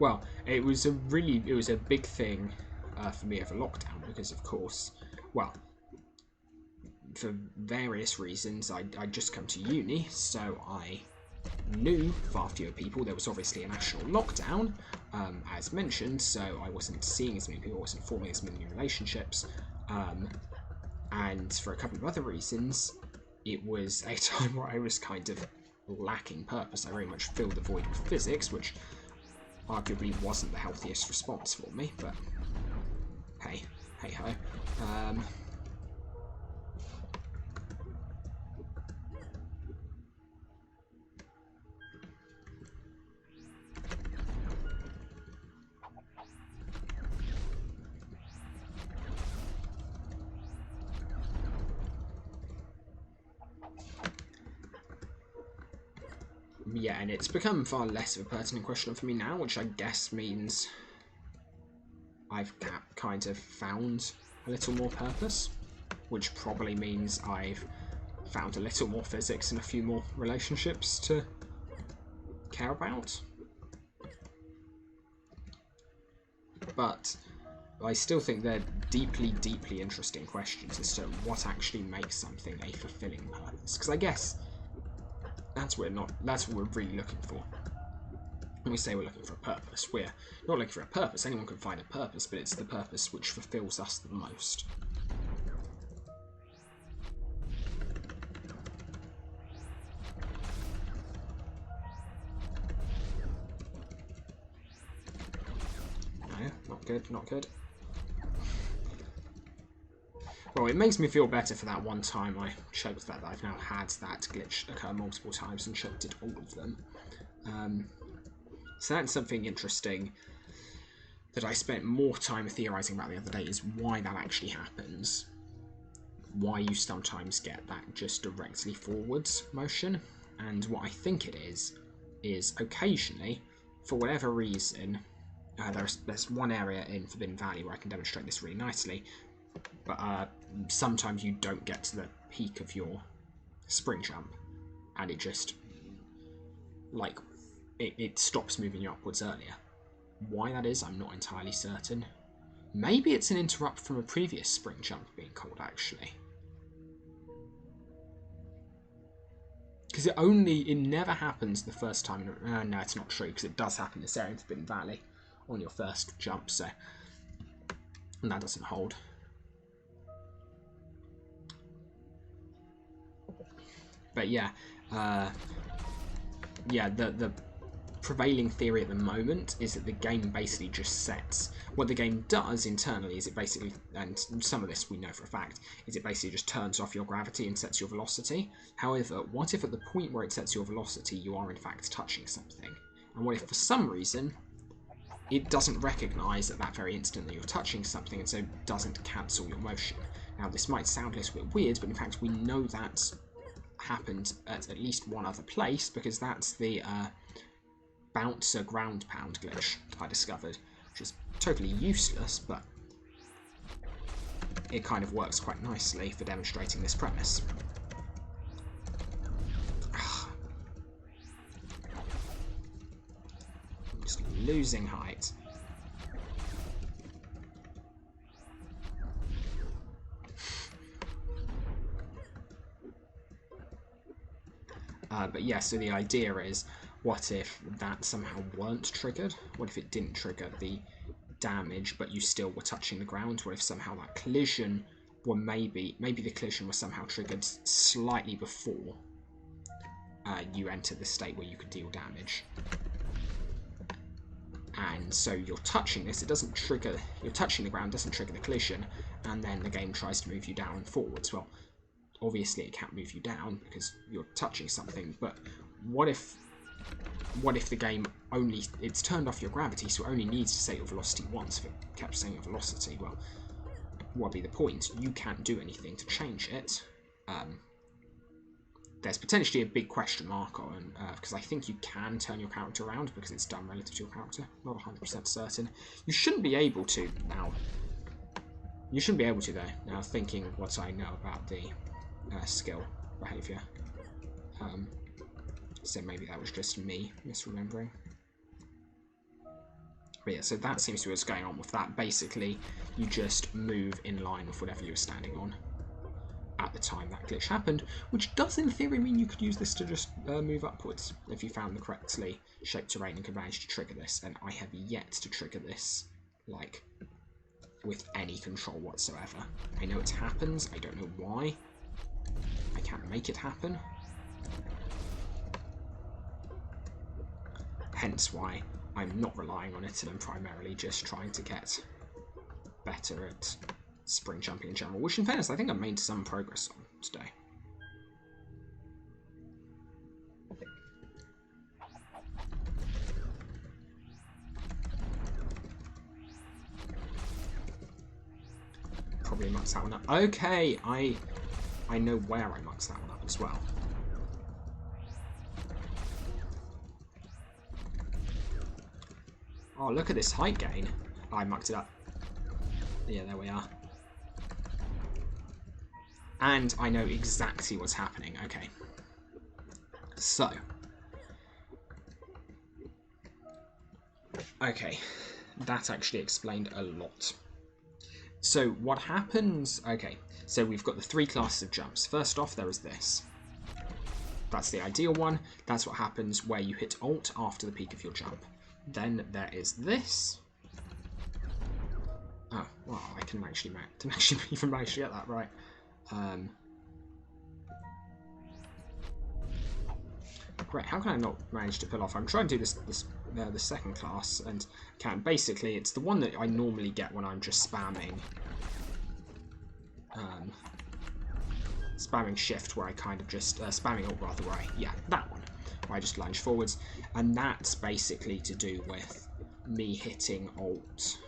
well, it was a big thing for me over lockdown, because of course, well, for various reasons, I'd just come to uni, so I knew far fewer people. There was obviously a national lockdown, as mentioned, so I wasn't seeing as many people, I wasn't forming as many relationships, and for a couple of other reasons, it was a time where I was kind of lacking purpose. I very much filled the void with physics, which arguably wasn't the healthiest response for me, but hey ho. Yeah, and it's become far less of a pertinent question for me now, which I guess means I've kind of found a little more purpose, which probably means I've found a little more physics and a few more relationships to care about. But I still think they're deeply, deeply interesting questions as to what actually makes something a fulfilling purpose. Because I guess that's what we're really looking for. When we say we're looking for a purpose, we're not looking for a purpose. Anyone can find a purpose, but it's the purpose which fulfills us the most. No, not good, not good. Well, it makes me feel better for that one time I choked that I've now had that glitch occur multiple times and choked all of them. So that's something interesting that I spent more time theorising about the other day, is why that actually happens. Why you sometimes get that just directly forwards motion. And what I think it is occasionally, for whatever reason, there's one area in Forbidden Valley where I can demonstrate this really nicely, but sometimes you don't get to the peak of your spring jump, and it just, like, it stops moving you upwards earlier. Why that is, I'm not entirely certain. Maybe it's an interrupt from a previous spring jump being called, actually. Because it never happens the first time. No, it's not true, because it does happen in this area in Forbidden Valley on your first jump, so. And that doesn't hold. But yeah, the prevailing theory at the moment is that the game basically just sets. What the game does internally is it basically, and some of this we know for a fact, is it basically just turns off your gravity and sets your velocity. However, what if at the point where it sets your velocity you are in fact touching something? And what if for some reason it doesn't recognise at that very instant that you're touching something, and so doesn't cancel your motion? Now this might sound a little bit weird, but in fact we know that happened at least one other place, because that's the bouncer ground pound glitch I discovered, which is totally useless, but it kind of works quite nicely for demonstrating this premise. I'm just losing height. But yeah, so the idea is, what if that somehow weren't triggered? What if it didn't trigger the damage, but you still were touching the ground? What if somehow that collision, or maybe the collision was somehow triggered slightly before you entered the state where you could deal damage? And so you're touching this, it doesn't trigger, you're touching the ground, doesn't trigger the collision, and then the game tries to move you down and forwards. Well, obviously it can't move you down because you're touching something, but what if the game it's turned off your gravity, so it only needs to set your velocity once? If it kept saying your velocity, well, what would be the point? You can't do anything to change it. There's potentially a big question mark on, because I think you can turn your character around because it's done relative to your character. Not 100% certain. You shouldn't be able to now. You shouldn't be able to, though. Now, thinking of what I know about the skill behaviour. So maybe that was just me misremembering. But yeah, so that seems to be what's going on with that. Basically, you just move in line with whatever you were standing on at the time that glitch happened, which does in theory mean you could use this to just move upwards if you found the correctly shaped terrain and could manage to trigger this. And I have yet to trigger this, like, with any control whatsoever. I know it happens, I don't know why. I can't make it happen. Hence why I'm not relying on it, and I'm primarily just trying to get better at spring jumping in general, which in fairness I think I've made some progress on today. Probably mucked that one up. Okay, I know where I mucked that one up as well. Oh, look at this height gain. I mucked it up Yeah, there we are. And I know exactly what's happening. Okay. So. Okay. That actually explained a lot. So what happens... Okay. So we've got the 3 classes of jumps. First off, there is this. That's the ideal one. That's what happens where you hit Alt after the peak of your jump. Then there is this. Oh, well, I can actually even manage to get that right. Great, how can I not manage to pull off? I'm trying to do the second class, and can. Basically, it's the one that I normally get when I'm just spamming. Spamming shift, where I kind of just... spamming alt, rather, where I... Yeah, that one. Where I just lunge forwards. And that's basically to do with me hitting alt.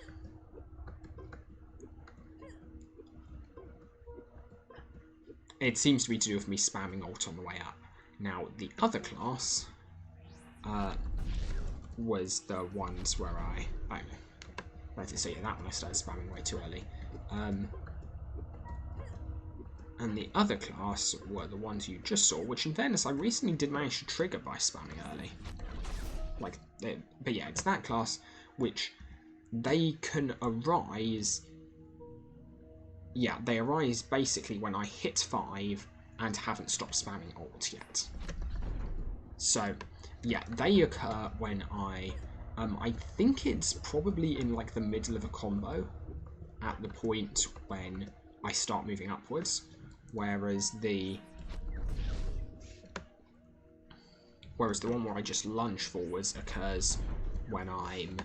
It seems to be to do with me spamming alt on the way up. Now, the other class was the ones where so yeah, that one I started spamming way too early. And the other class were the ones you just saw, which in fairness I recently did manage to trigger by spamming early. But yeah, it's that class which they can arise... Yeah, they arise basically when I hit 5 and haven't stopped spamming alt yet. So, yeah, they occur when I think it's probably in like the middle of a combo at the point when I start moving upwards, whereas the one where I just lunge forwards occurs when I'm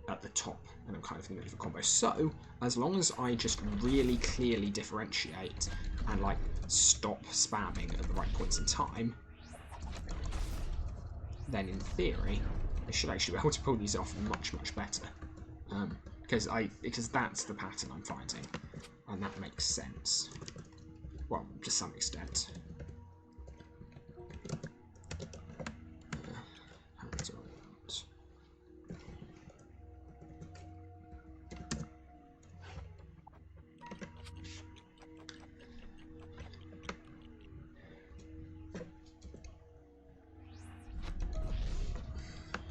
at the top and I'm kind of in the middle of a combo. So, as long as I just really clearly differentiate and like stop spamming at the right points in time, then in theory I should actually be able to pull these off much better. Because that's the pattern I'm finding, and that makes sense. Well, to some extent.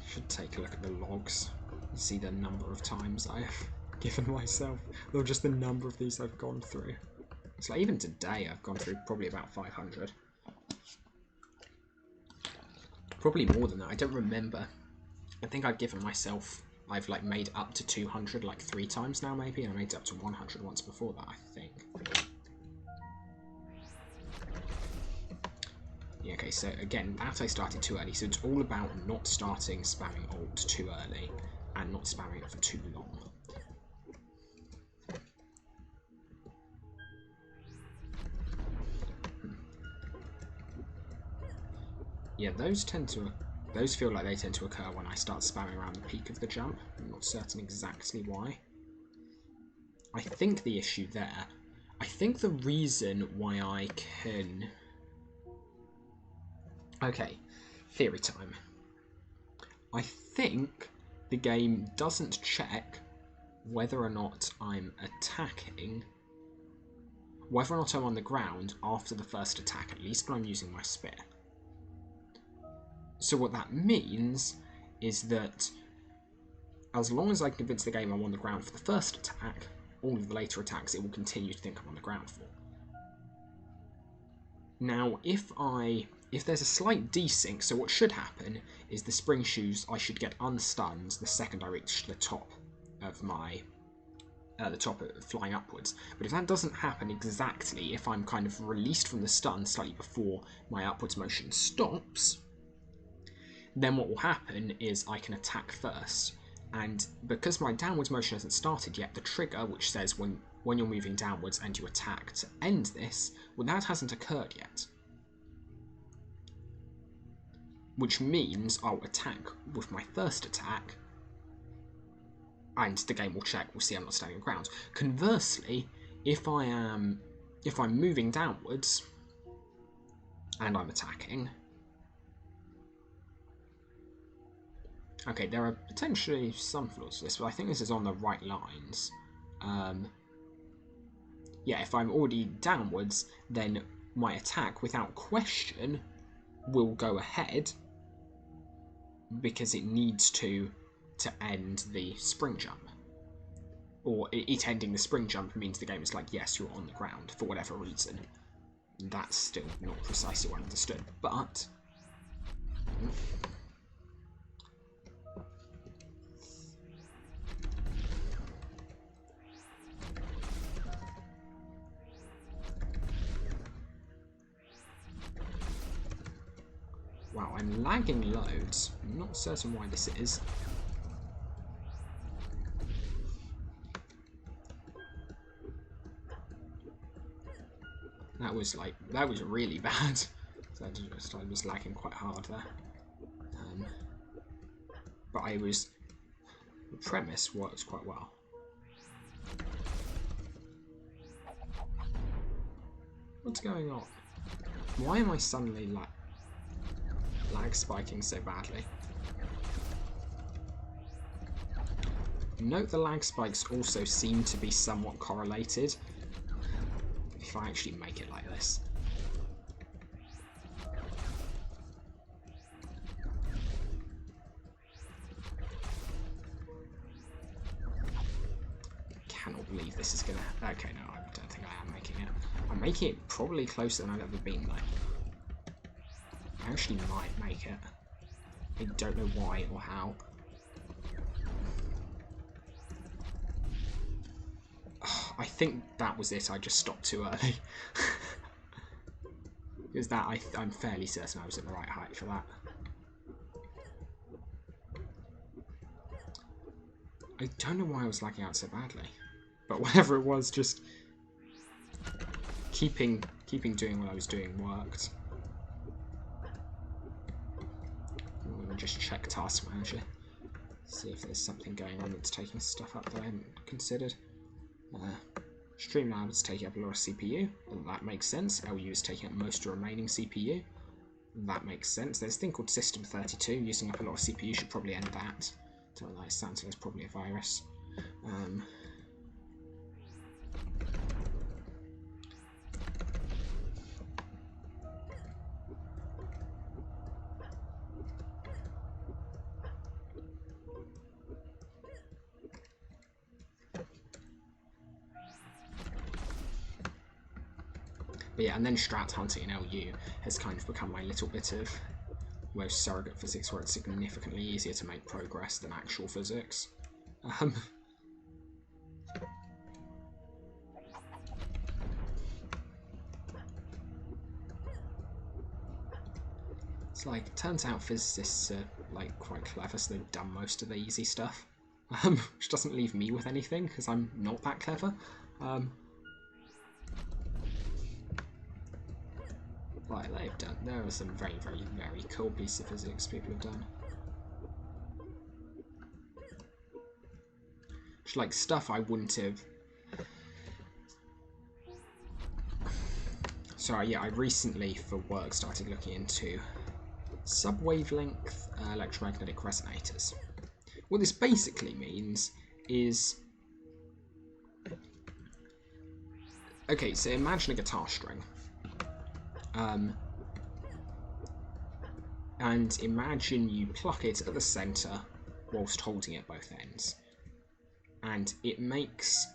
Should take a look at the logs and see the number of times I've given myself, or just the number of these I've gone through. It's like even today I've gone through probably about 500. Probably more than that, I don't remember. I think I've like made up to 200 like 3 times now maybe, and I made it up to 100 once before that, I think. Yeah, okay, so again, that I started too early, so it's all about not starting spamming alt too early and not spamming it for too long. Yeah, those feel like they tend to occur when I start spamming around the peak of the jump. I'm not certain exactly why. I think the issue there, I think the reason why I can... Okay, theory time. I think the game doesn't check whether or not I'm attacking, whether or not I'm on the ground after the first attack, at least when I'm using my spear. So what that means is that as long as I convince the game I'm on the ground for the first attack, all of the later attacks it will continue to think I'm on the ground for. Now, if there's a slight desync, so what should happen is the spring shoes, I should get unstunned the second I reach the top of my, flying upwards. But if that doesn't happen exactly, if I'm kind of released from the stun slightly before my upwards motion stops, then what will happen is I can attack first. And because my downwards motion hasn't started yet, the trigger, which says when you're moving downwards and you attack to end this, well, that hasn't occurred yet. Which means I'll attack with my first attack, and the game will check, we'll see I'm not standing on the ground. Conversely, if I'm moving downwards, and I'm attacking... Okay, there are potentially some flaws to this, but I think this is on the right lines. yeah, if I'm already downwards, then my attack, without question, will go ahead because it needs to end the spring jump. Or it ending the spring jump means the game is like, yes, you're on the ground for whatever reason. That's still not precisely well understood, but... Wow, I'm lagging loads. I'm not certain why this is. That was really bad. So I was lagging quite hard there. But the premise works quite well. What's going on? Why am I suddenly lag spiking so badly? Note the lag spikes also seem to be somewhat correlated if I actually make it like this. Cannot believe this is gonna... Okay, no, I don't think I am making it. I'm making it probably closer than I've ever been, though. I actually might make it. I don't know why or how. I think that was it. I just stopped too early. Because I'm fairly certain I was at the right height for that. I don't know why I was lagging out so badly. But whatever it was, just keeping doing what I was doing worked. Let me just check Task Manager. See if there's something going on that's taking stuff up that I hadn't considered. Streamlab is taking up a lot of CPU, and that makes sense. LU is taking up most of the remaining CPU. That makes sense. There's a thing called System 32 using up a lot of CPU. Should probably end that. Don't like sounds like it's probably a virus. But yeah, and then strat hunting in LU has kind of become my little bit of most surrogate physics, where it's significantly easier to make progress than actual physics. It's like, it turns out physicists are like quite clever, so they've done most of the easy stuff. Which doesn't leave me with anything, because I'm not that clever. Like they've done, there are some very, very, very cool pieces of physics people have done. It's like stuff I wouldn't have. So yeah, I recently, for work, started looking into sub-wavelength electromagnetic resonators. What this basically means is, okay, so imagine a guitar string. And imagine you pluck it at the centre whilst holding it at both ends. And it makes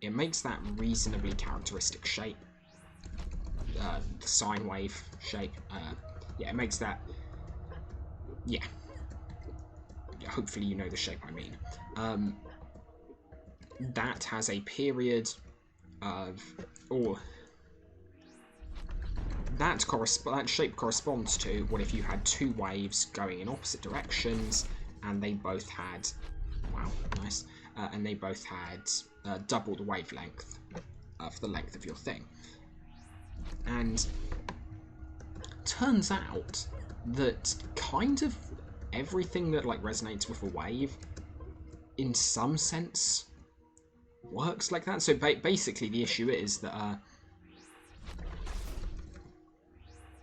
that reasonably characteristic shape. The sine wave shape. Yeah, it makes that... Yeah. Hopefully you know the shape I mean. That has a period of... or... That shape corresponds to what if you had two waves going in opposite directions, and they both had, wow, nice, and they both had double the wavelength of the length of your thing. And turns out that kind of everything that like resonates with a wave, in some sense, works like that. So basically, the issue is that.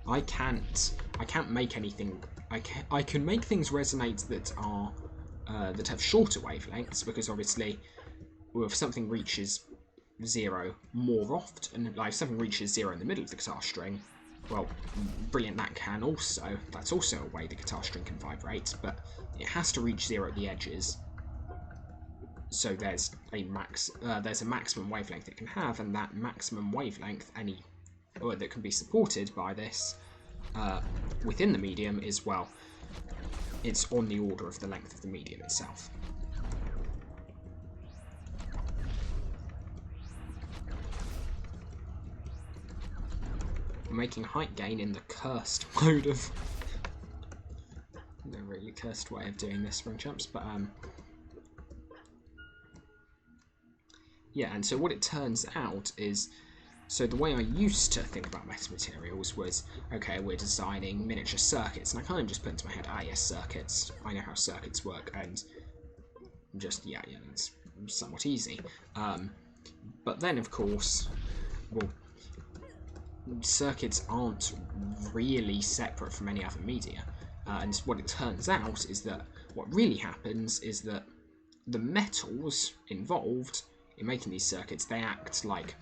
I can't make anything. I can make things resonate that are that have shorter wavelengths, because obviously, well, if something reaches 0 more often, like if something reaches 0 in the middle of the guitar string, well, brilliant, that's also a way the guitar string can vibrate, but it has to reach 0 at the edges. So there's a maximum wavelength it can have, and that maximum wavelength, that can be supported by this within the medium is, well, it's on the order of the length of the medium itself. Making height gain in the cursed mode of the really cursed way of doing this spring jumps, but yeah, and so what it turns out is, so the way I used to think about metamaterials was, okay, we're designing miniature circuits, and I kind of just put into my head, yes, circuits, I know how circuits work, and just, yeah, it's somewhat easy. But then, of course, well, circuits aren't really separate from any other media, and what it turns out is that what really happens is that the metals involved in making these circuits, they act like...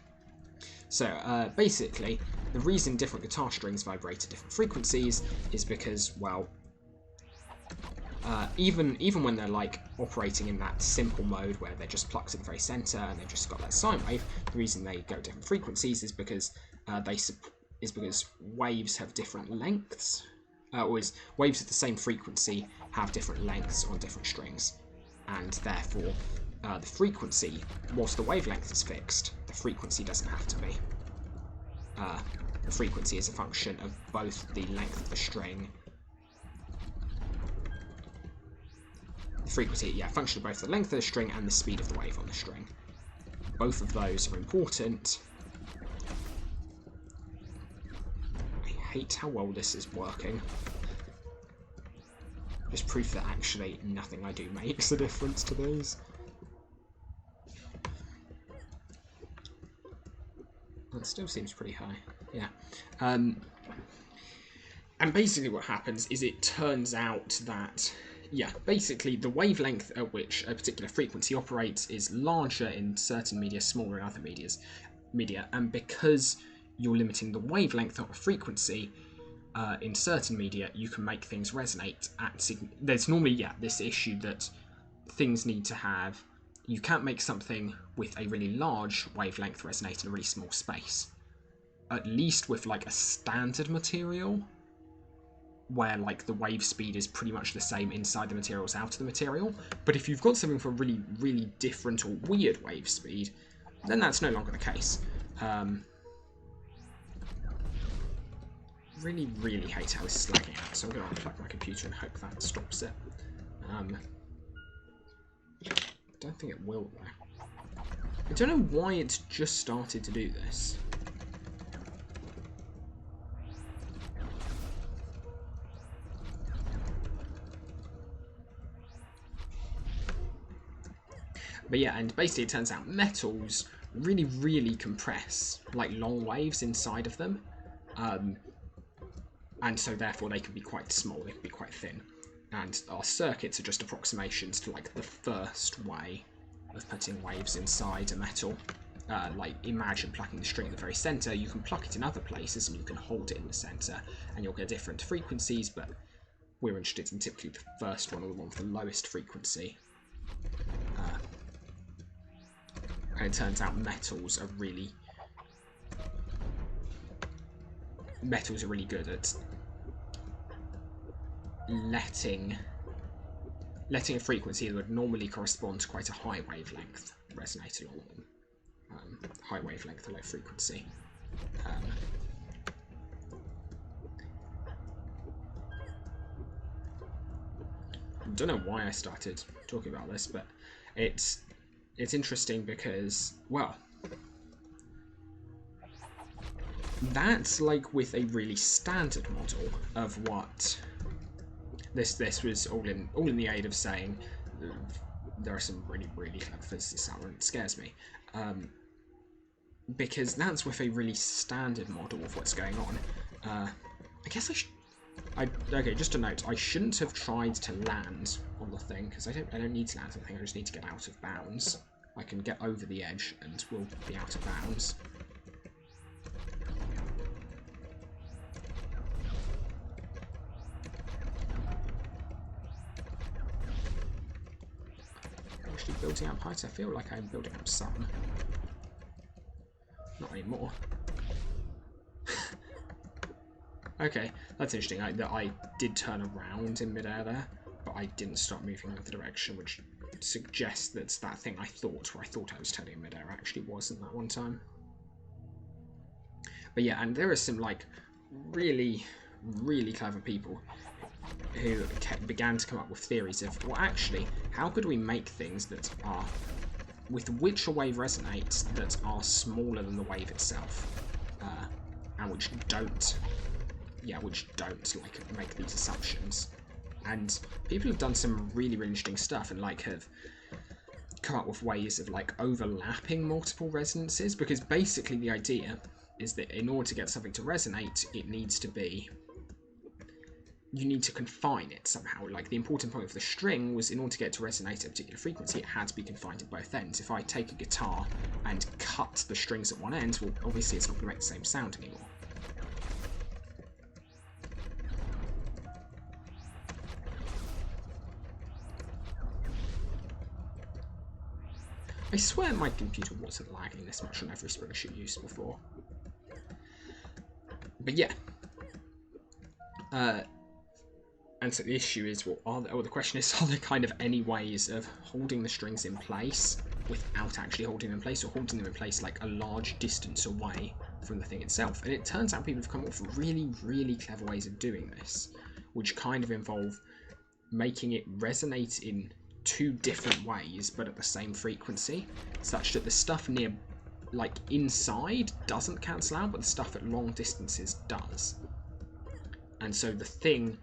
So, basically, the reason different guitar strings vibrate at different frequencies is because, well, even when they're like operating in that simple mode where they're just plucked at the very center and they've just got that sine wave, the reason they go different frequencies is because waves have different lengths, waves at the same frequency have different lengths on different strings, and therefore the frequency, whilst the wavelength is fixed, the frequency doesn't have to be. The frequency is a function of both the length of the string. The frequency, yeah, a function of both the length of the string and the speed of the wave on the string. Both of those are important. I hate how well this is working. Just proof that actually nothing I do makes a difference to these. That still seems pretty high, yeah. And basically what happens is it turns out that, yeah, basically the wavelength at which a particular frequency operates is larger in certain media, smaller in other media, and because you're limiting the wavelength of a frequency in certain media, you can make things resonate at... There's normally, yeah, this issue that things need to have... You can't make something with a really large wavelength resonate in a really small space. At least with like a standard material, where like the wave speed is pretty much the same inside the material as out of the material. But if you've got something for a really, really different or weird wave speed, then that's no longer the case. Really, really hate how this is lagging out, so I'm going to unplug my computer and hope that stops it. I don't think it will, though. I don't know why it's just started to do this. But yeah, and basically it turns out metals really, really compress, like, long waves inside of them. And so therefore they can be quite small, they can be quite thin. And our circuits are just approximations to like the first way of putting waves inside a metal. Like imagine plucking the string at the very center. You can pluck it in other places and you can hold it in the center and you'll get different frequencies, but we're interested in typically the first one or the one with the lowest frequency. And it turns out metals are really good at letting a frequency that would normally correspond to quite a high wavelength resonate along them. High wavelength, low frequency. I don't know why I started talking about this, but it's interesting because, well, that's like with a really standard model of what this was all in the aid of saying there are some really, really clever physicists out there, and it scares me. Because that's with a really standard model of what's going on. I guess Okay, just a note. I shouldn't have tried to land on the thing because I don't need to land on the thing. I just need to get out of bounds. I can get over the edge and we'll be out of bounds. Actually building up heights. I feel like I'm building up some. Not anymore. Okay, that's interesting. I did turn around in midair there, but I didn't stop moving in the direction, which suggests that that thing I thought I was turning in midair actually wasn't that one time. But yeah, and there are some like really, really clever people who began to come up with theories of, well, actually, how could we make things that are, with which a wave resonates, that are smaller than the wave itself, and which don't like make these assumptions. And people have done some really, really interesting stuff and like have come up with ways of like overlapping multiple resonances, because basically the idea is that in order to get something to resonate, it needs to be, you need to confine it somehow. Like the important point of the string was, in order to get it to resonate at a particular frequency, it had to be confined at both ends. If I take a guitar and cut the strings at one end, well, obviously it's not going to make the same sound anymore. I swear my computer wasn't lagging this much on every spring shoot used before. But yeah. And so the issue is, well, the question is, are there kind of any ways of holding the strings in place without actually holding them in place, or holding them in place like a large distance away from the thing itself? And it turns out people have come up with really, really clever ways of doing this, which kind of involve making it resonate in two different ways but at the same frequency, such that the stuff near, like inside, doesn't cancel out, but the stuff at long distances does. And so the thing,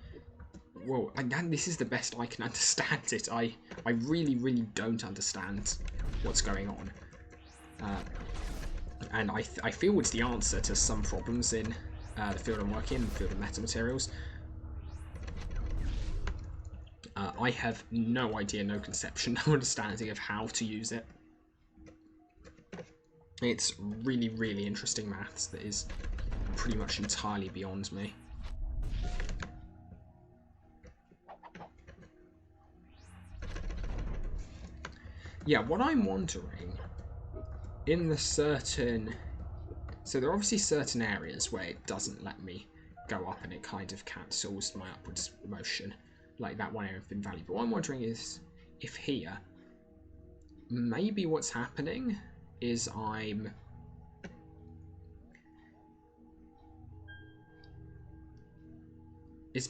well, and this is the best I can understand it. I really, really don't understand what's going on, and I feel it's the answer to some problems in the field I'm working in, the field of metamaterials. I have no idea, no conception, no understanding of how to use it. It's really, really interesting maths that is pretty much entirely beyond me. Yeah, what I'm wondering, in the certain... So there are obviously certain areas where it doesn't let me go up and it kind of cancels my upwards motion. Like that one area of invalid. But what I'm wondering is, if here, maybe what's happening is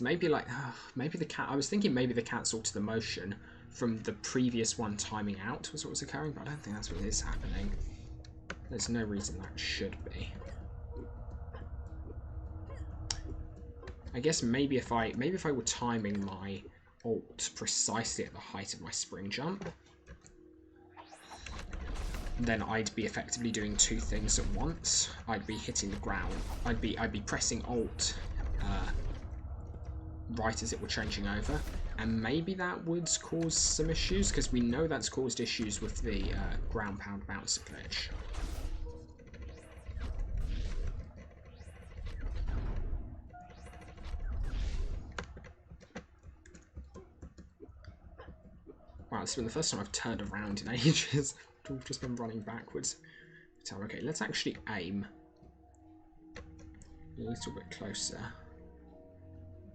maybe like, maybe the cat, I was thinking maybe the cancel to the motion from the previous one timing out was what was occurring, but I don't think that's what is happening. There's no reason that should be. I guess maybe if I were timing my alt precisely at the height of my spring jump, then I'd be effectively doing two things at once. I'd be hitting the ground. I'd be pressing alt right as it were changing over, and maybe that would cause some issues, because we know that's caused issues with the ground pound bounce glitch. Wow, this has been the first time I've turned around in ages. I've just been running backwards. So, okay, let's actually aim a little bit closer.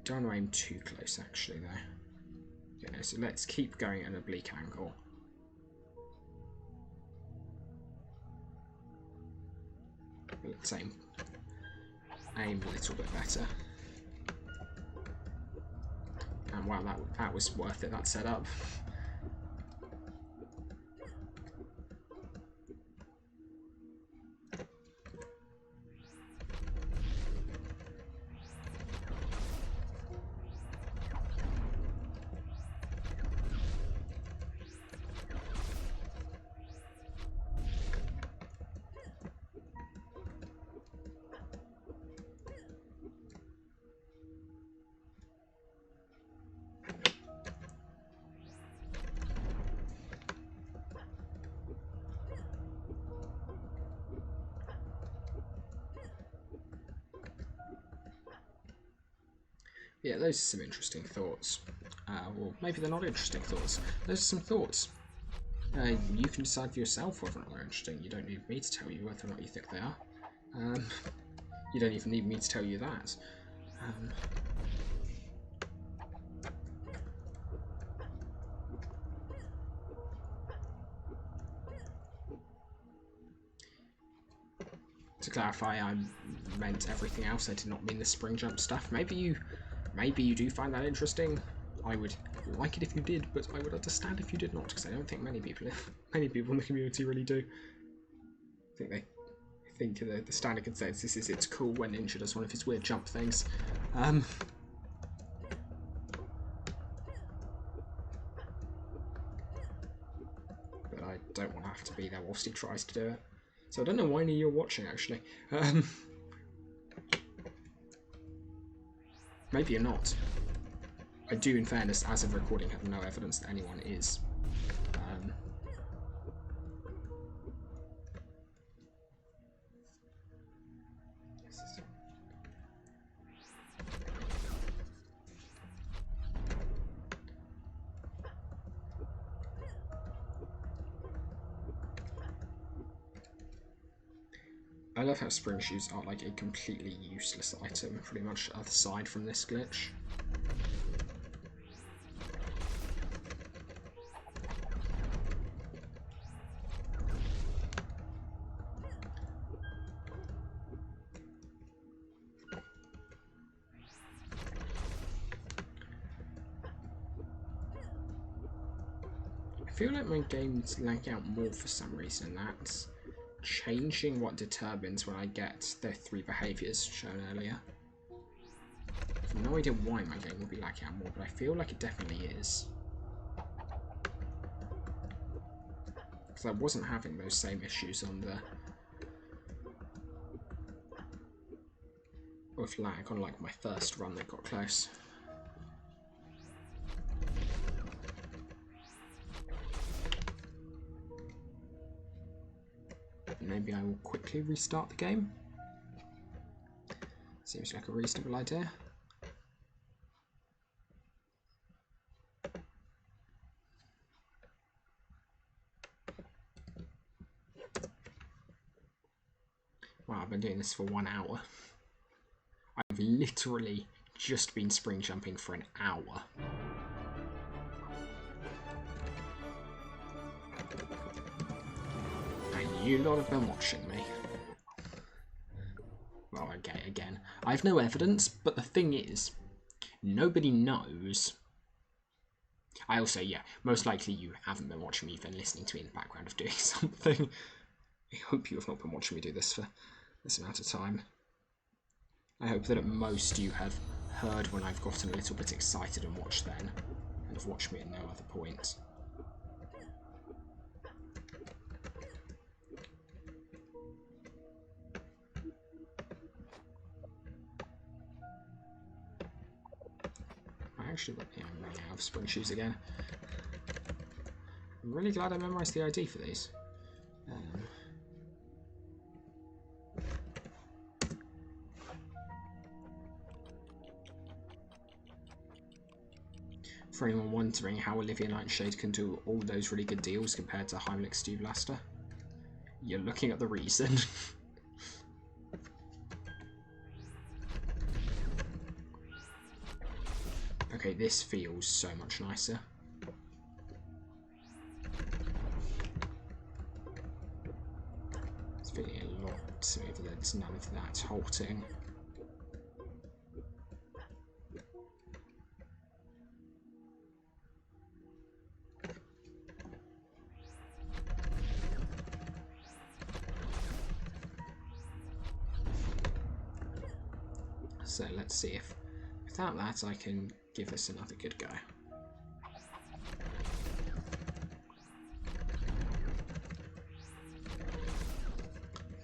Don't want to aim too close, actually, though. Okay, so let's keep going at an oblique angle. Let's aim a little bit better. And wow, that was worth it, that setup. Yeah, those are some interesting thoughts. Well, maybe they're not interesting thoughts. Those are some thoughts. You can decide for yourself whether or not they're interesting. You don't need me to tell you whether or not you think they are. You don't even need me to tell you that. To clarify, I meant everything else. I did not mean the spring jump stuff. Maybe you do find that interesting. I would like it if you did, but I would understand if you did not, because I don't think many people in the community really do. I think the standard consensus is it's cool when Ninja does one of his weird jump things. But I don't want to have to be there whilst he tries to do it. So I don't know why you're watching, actually. Maybe you're not. I do, in fairness, as of recording, have no evidence that anyone is. I love how spring shoes are like a completely useless item, pretty much, aside from this glitch. I feel like my game's lag out more for some reason, and that's changing what determines when I get the 3 behaviours shown earlier. I have no idea why my game will be lagging out more, but I feel like it definitely is. Because I wasn't having those same issues on the... with lag on like my first run that got close. Maybe I will quickly restart the game. Seems like a reasonable idea. Wow, I've been doing this for 1 hour. I've literally just been spring jumping for an hour. You lot have been watching me. Well, okay, again. I have no evidence, but the thing is, nobody knows. I also, yeah, most likely you haven't been watching me, you've been listening to me in the background of doing something. I hope you have not been watching me do this for this amount of time. I hope that at most you have heard when I've gotten a little bit excited and watched then, and have watched me at no other point. Actually, yeah, I'm running out of spring shoes again. I'm really glad I memorised the ID for these. For anyone wondering how Olivia Nightshade can do all those really good deals compared to Heimlich Stew Blaster, you're looking at the reason. Okay, this feels so much nicer. It's feeling a lot smoother. There's none of that halting. So let's see if without that I can give this another good go.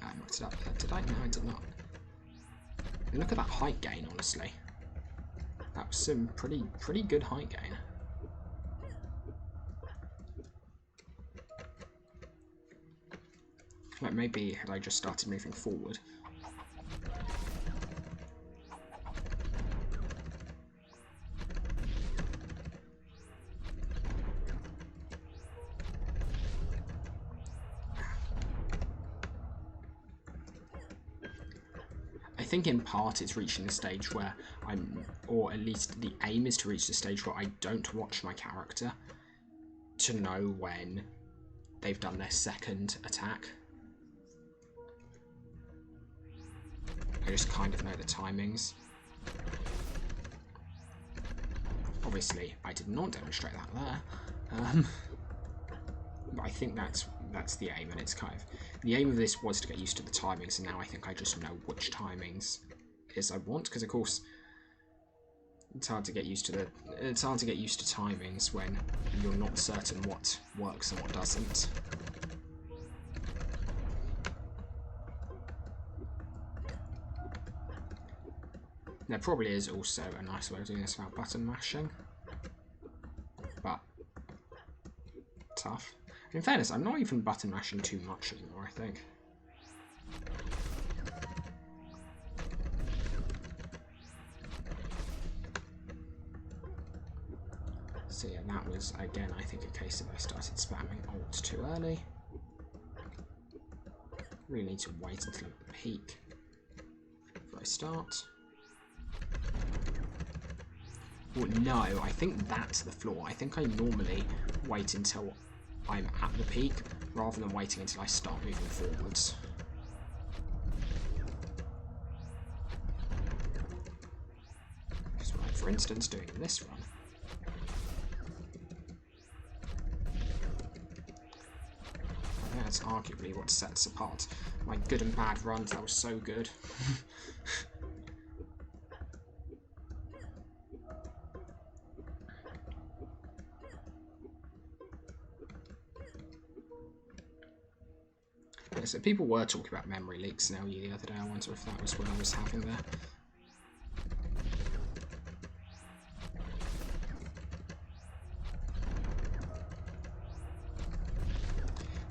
I knocked it up there. Did I? No, I did not. And look at that height gain, honestly. That was some pretty good height gain. Like maybe had I just started moving forward. think in part it's reaching the stage where or at least the aim is to reach the stage where I don't watch my character to know when they've done their second attack. I just kind of know the timings. Obviously, I did not demonstrate that there. But I think that's the aim, and it's kind of... The aim of this was to get used to the timings, and now I think I just know which timings it is I want, because of course it's hard to get used to timings when you're not certain what works and what doesn't. There probably is also a nice way of doing this without button mashing, but tough. In fairness, I'm not even button mashing too much anymore, I think. So yeah, that was, again, I think a case of I started spamming alt too early. Really need to wait until I peak before I start. Well, no, I think that's the flaw. I think I normally wait until I'm at the peak, rather than waiting until I start moving forwards. Because, like, for instance, doing this run. I think that's arguably what sets apart my good and bad runs. That was so good. So people were talking about memory leaks now the other day. I wonder if that was what I was having there.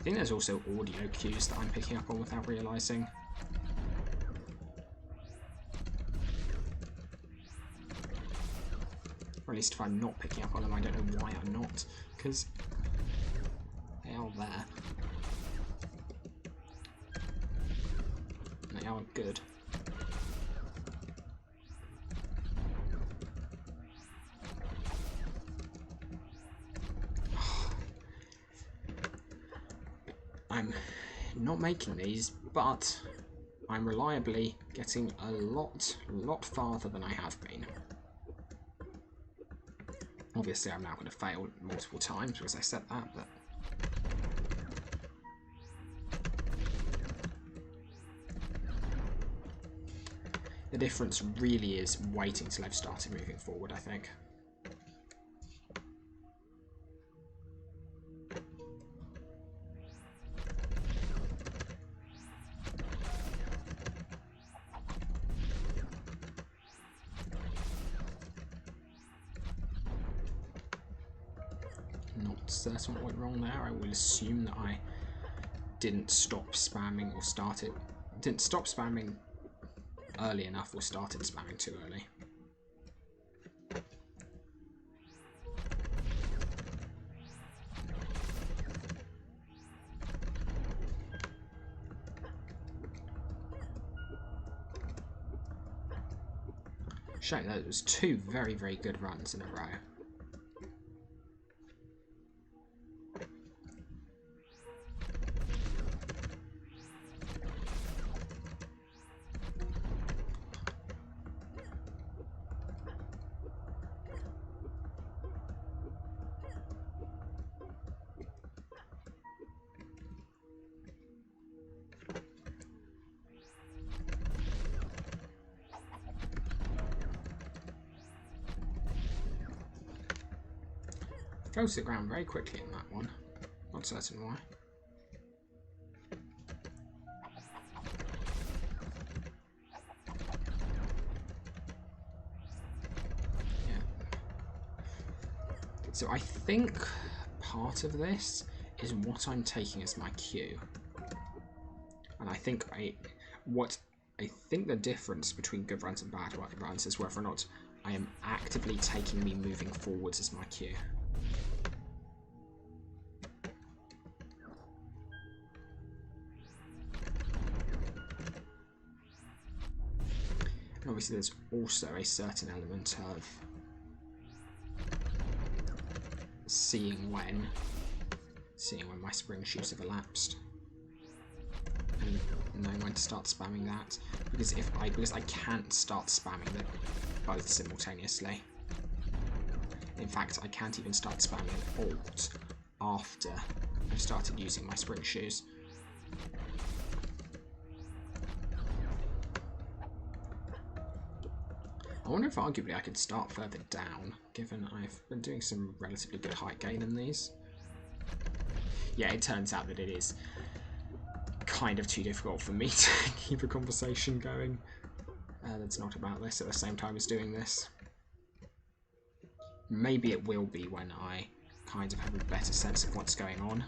I think there's also audio cues that I'm picking up on without realising. Or at least if I'm not picking up on them, I don't know why I'm not, because they are there. They are good. I'm not making these, but I'm reliably getting a lot farther than I have been. Obviously, I'm now going to fail multiple times because I said that, but... The difference really is waiting till I've started moving forward, I think. Not certain what went wrong there. I will assume that I didn't stop spamming or didn't stop spamming early enough or started spamming too early. Shame that it was two very, very good runs in a row. Goes to the ground very quickly in that one. Not certain why. Yeah. So I think part of this is what I'm taking as my cue. And I think I think the difference between good runs and bad runs is whether or not I am actively taking me moving forwards as my cue. obviously there's also a certain element of seeing when my spring shoes have elapsed and knowing when to start spamming that, because I can't start spamming them both simultaneously. In fact, I can't even start spamming Alt after I've started using my spring shoes. I wonder if arguably I could start further down, given I've been doing some relatively good height gain in these. Yeah, it turns out that it is kind of too difficult for me to keep a conversation going that's not about this at the same time as doing this. Maybe it will be when I kind of have a better sense of what's going on.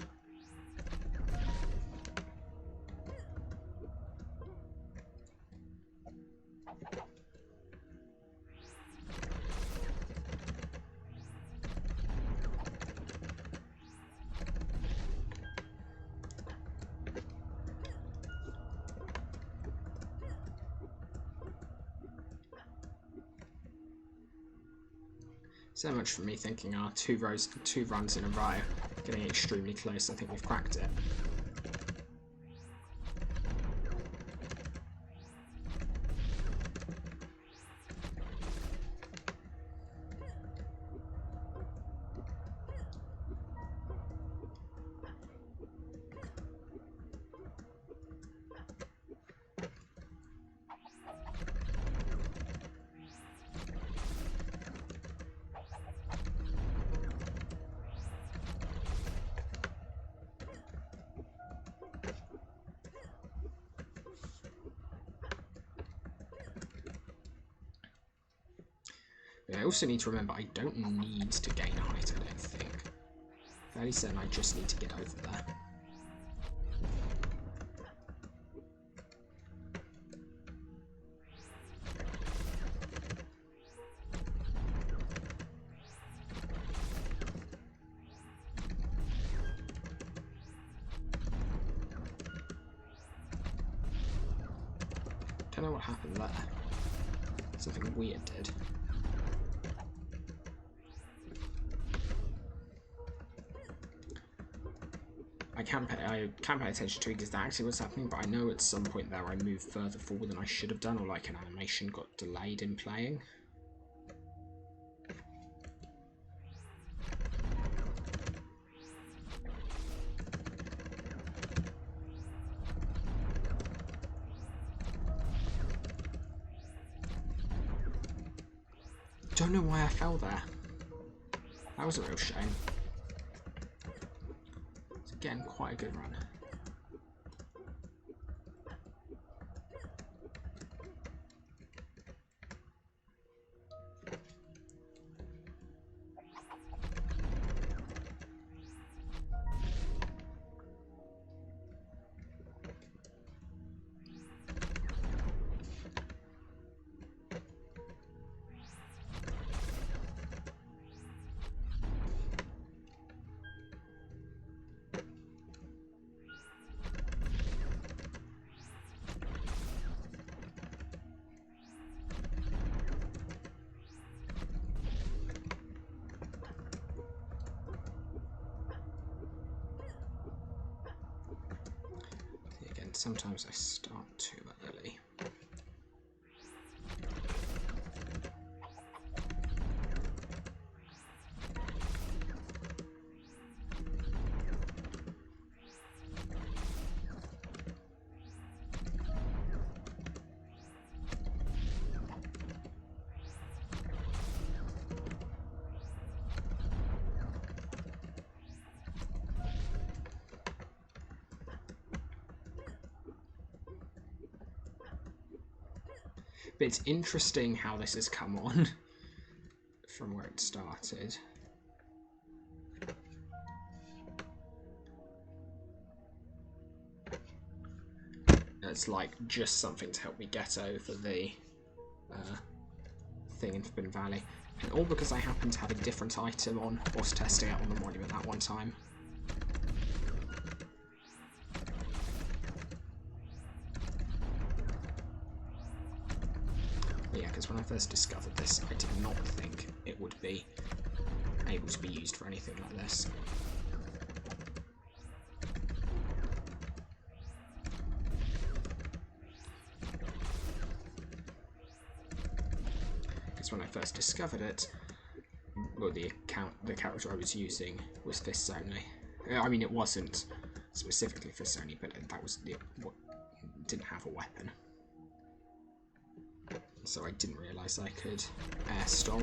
So much for me thinking, two runs in a row, getting extremely close. I think we've cracked it. I also need to remember I don't need to gain height, I don't think. Fairly certain I just need to get over there. Don't know what happened there. Something weird did. I can't pay attention to exactly what's happening, but I know at some point there I moved further forward than I should have done, or like an animation got delayed in playing. Don't know why I fell there. That was a real shame. Again, quite a good run. Sometimes I start too early. But it's interesting how this has come on from where it started. It's like just something to help me get over the thing in Forbidden Valley. And all because I happen to have a different item on whilst testing out on the monument that one time. because when I first discovered this, I did not think it would be able to be used for anything like this. Because when I first discovered it, well, the character I was using was fists only. I mean, it wasn't specifically fists only, but that was what didn't have a weapon. So I didn't realise I could air stall.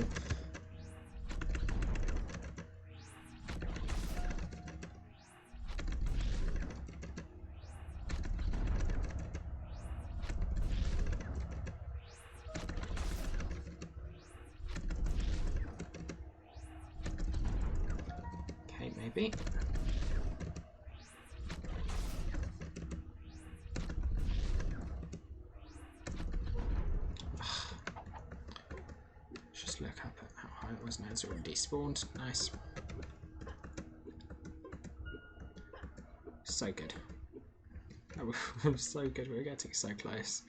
Okay, maybe. Just look up at how high it was now. It's already despawned. Nice. So good. Oh, so good. We're getting so close.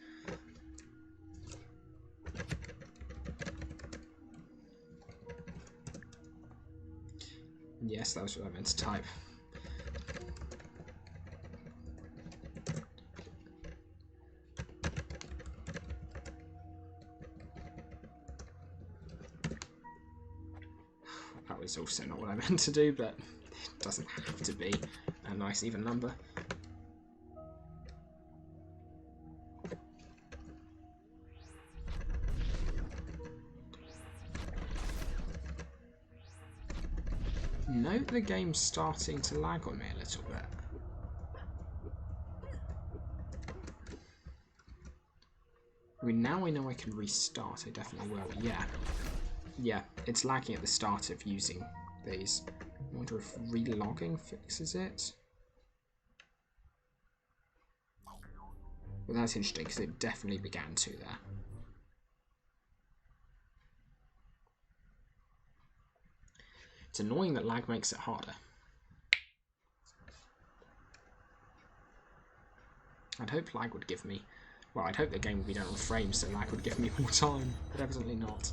Yes, that was what I meant to type. That was also not what I meant to do, but it doesn't have to be a nice even number. Note the game's starting to lag on me a little bit. I mean, now I know I can restart, I definitely will. Yeah, it's lagging at the start of using these. I wonder if relogging fixes it. Well, that's interesting, because it definitely began to there. It's annoying that lag makes it harder. I'd hope lag would give me... Well, I'd hope the game would be done on frames so lag would give me more time, but evidently not.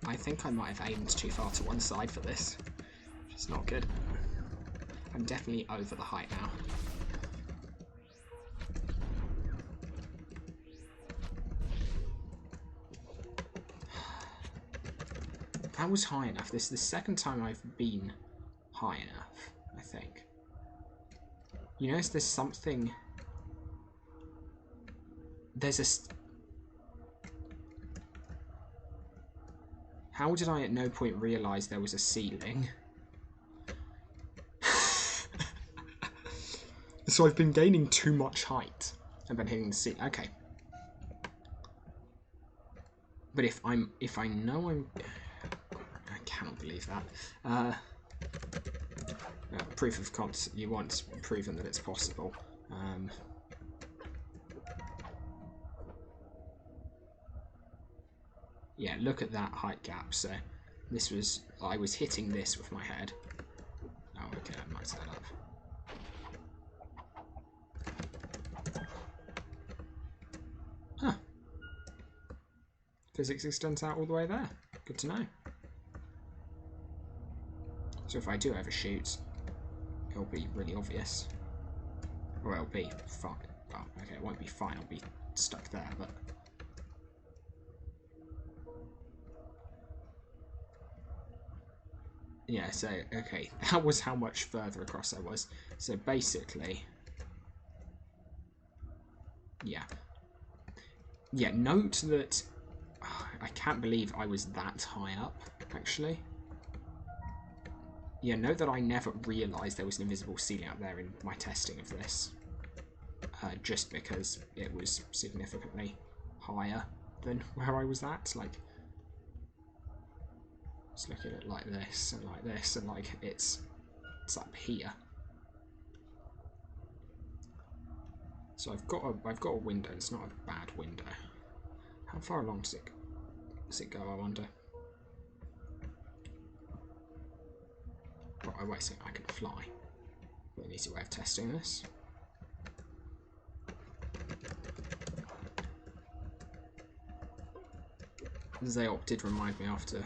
I think I might have aimed too far to one side for this, which is not good. I'm definitely over the height now. That was high enough. This is the second time I've been high enough, I think. You notice there's something... There's a... How did I at no point realise there was a ceiling? So I've been gaining too much height and then hitting the ceiling. Okay. But if I know I'm... I cannot believe that. Proof of concept. You want proven that it's possible. Yeah, look at that height gap. So this was... I was hitting this with my head. Oh, okay, I might set that up. Huh. Physics extends out all the way there. Good to know. So if I do ever shoot, it'll be really obvious. Or it'll be fine. Oh, okay, it won't be fine. I'll be stuck there, but... Yeah, so, okay, that was how much further across I was. So basically... Yeah. Yeah, note that... I can't believe I was that high up, actually. Yeah, note that I never realised there was an invisible ceiling up there in my testing of this. Just because it was significantly higher than where I was at. Like, just look at it like this, and like this, and like it's up here. So I've got a window. It's not a bad window. How far along does it go, I wonder? Oh, wait a second, I can fly. An easy way of testing this. Zeop did remind me after.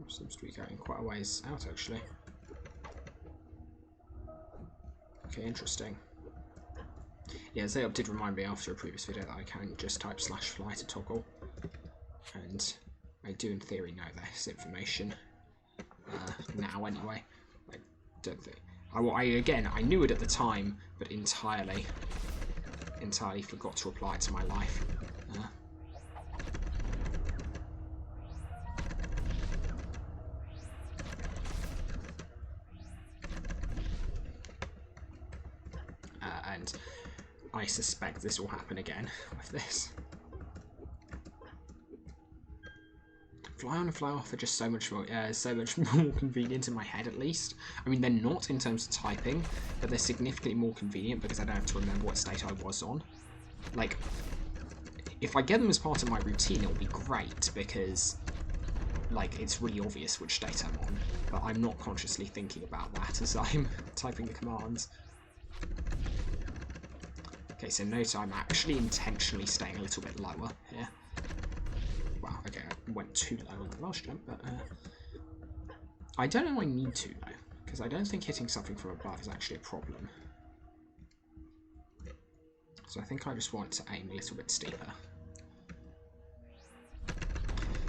Seems to be going quite a ways out, actually. Okay, interesting. Yeah, Zeop did remind me after a previous video that I can just type /fly to toggle. And I do in theory know this information. Now anyway. I don't think... I knew it at the time, but entirely forgot to apply it to my life. And I suspect this will happen again with this. Fly on and fly off are just so much more convenient in my head, at least. I mean, they're not in terms of typing, but they're significantly more convenient because I don't have to remember what state I was on. Like, if I get them as part of my routine, it'll be great because, like, it's really obvious which state I'm on. But I'm not consciously thinking about that as I'm typing the commands. Okay, so note I'm actually intentionally staying a little bit lower here. Wow, okay, I went too low on the last jump, but I don't know I need too low, because I don't think hitting something from above is actually a problem. So I think I just want to aim a little bit steeper.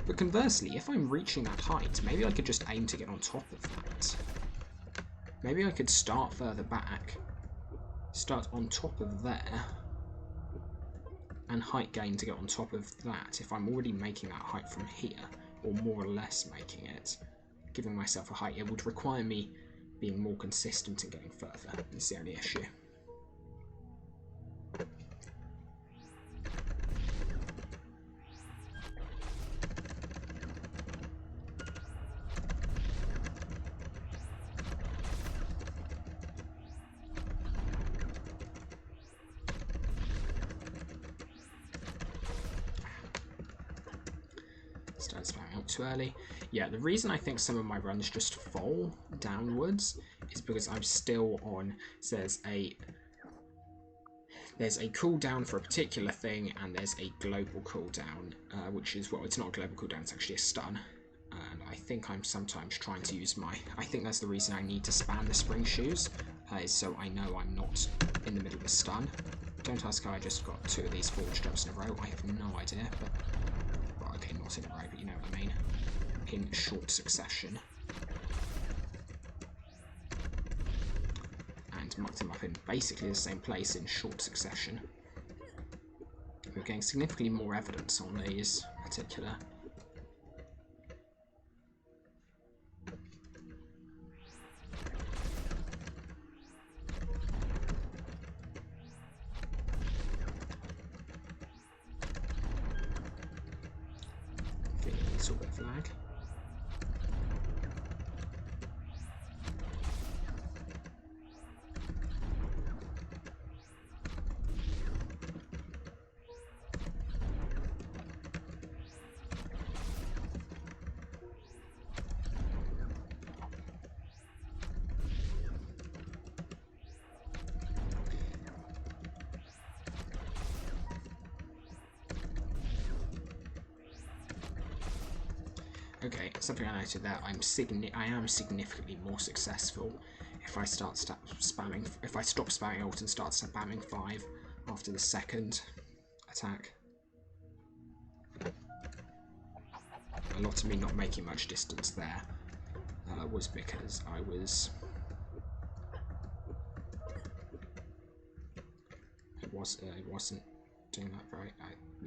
But conversely, if I'm reaching that height, maybe I could just aim to get on top of that. Maybe I could start further back, start on top of there, and height gain to get on top of that if I'm already making that height from here, or more or less making it. Giving myself a height, it would require me being more consistent and getting further. That's the only issue. Started spamming out too early. Yeah, the reason I think some of my runs just fall downwards is because I'm still on. So there's a cooldown for a particular thing, and there's a global cooldown, which is, well, it's not a global cooldown, it's actually a stun. And I think I'm sometimes trying to use I think that's the reason I need to spam the spring shoes, is so I know I'm not in the middle of a stun. Don't ask how I just got 2 of these forward jumps in a row. I have no idea, but... Well, okay, not in a row, but you know what I mean. In short succession. And mucked them up in basically the same place in short succession. We're getting significantly more evidence on these particular. Feeling a little bit of lag. Okay, something I noted there. I am significantly more successful if I stop spamming ult and start spamming 5 after the second attack. A lot of me not making much distance there was because I wasn't doing that right.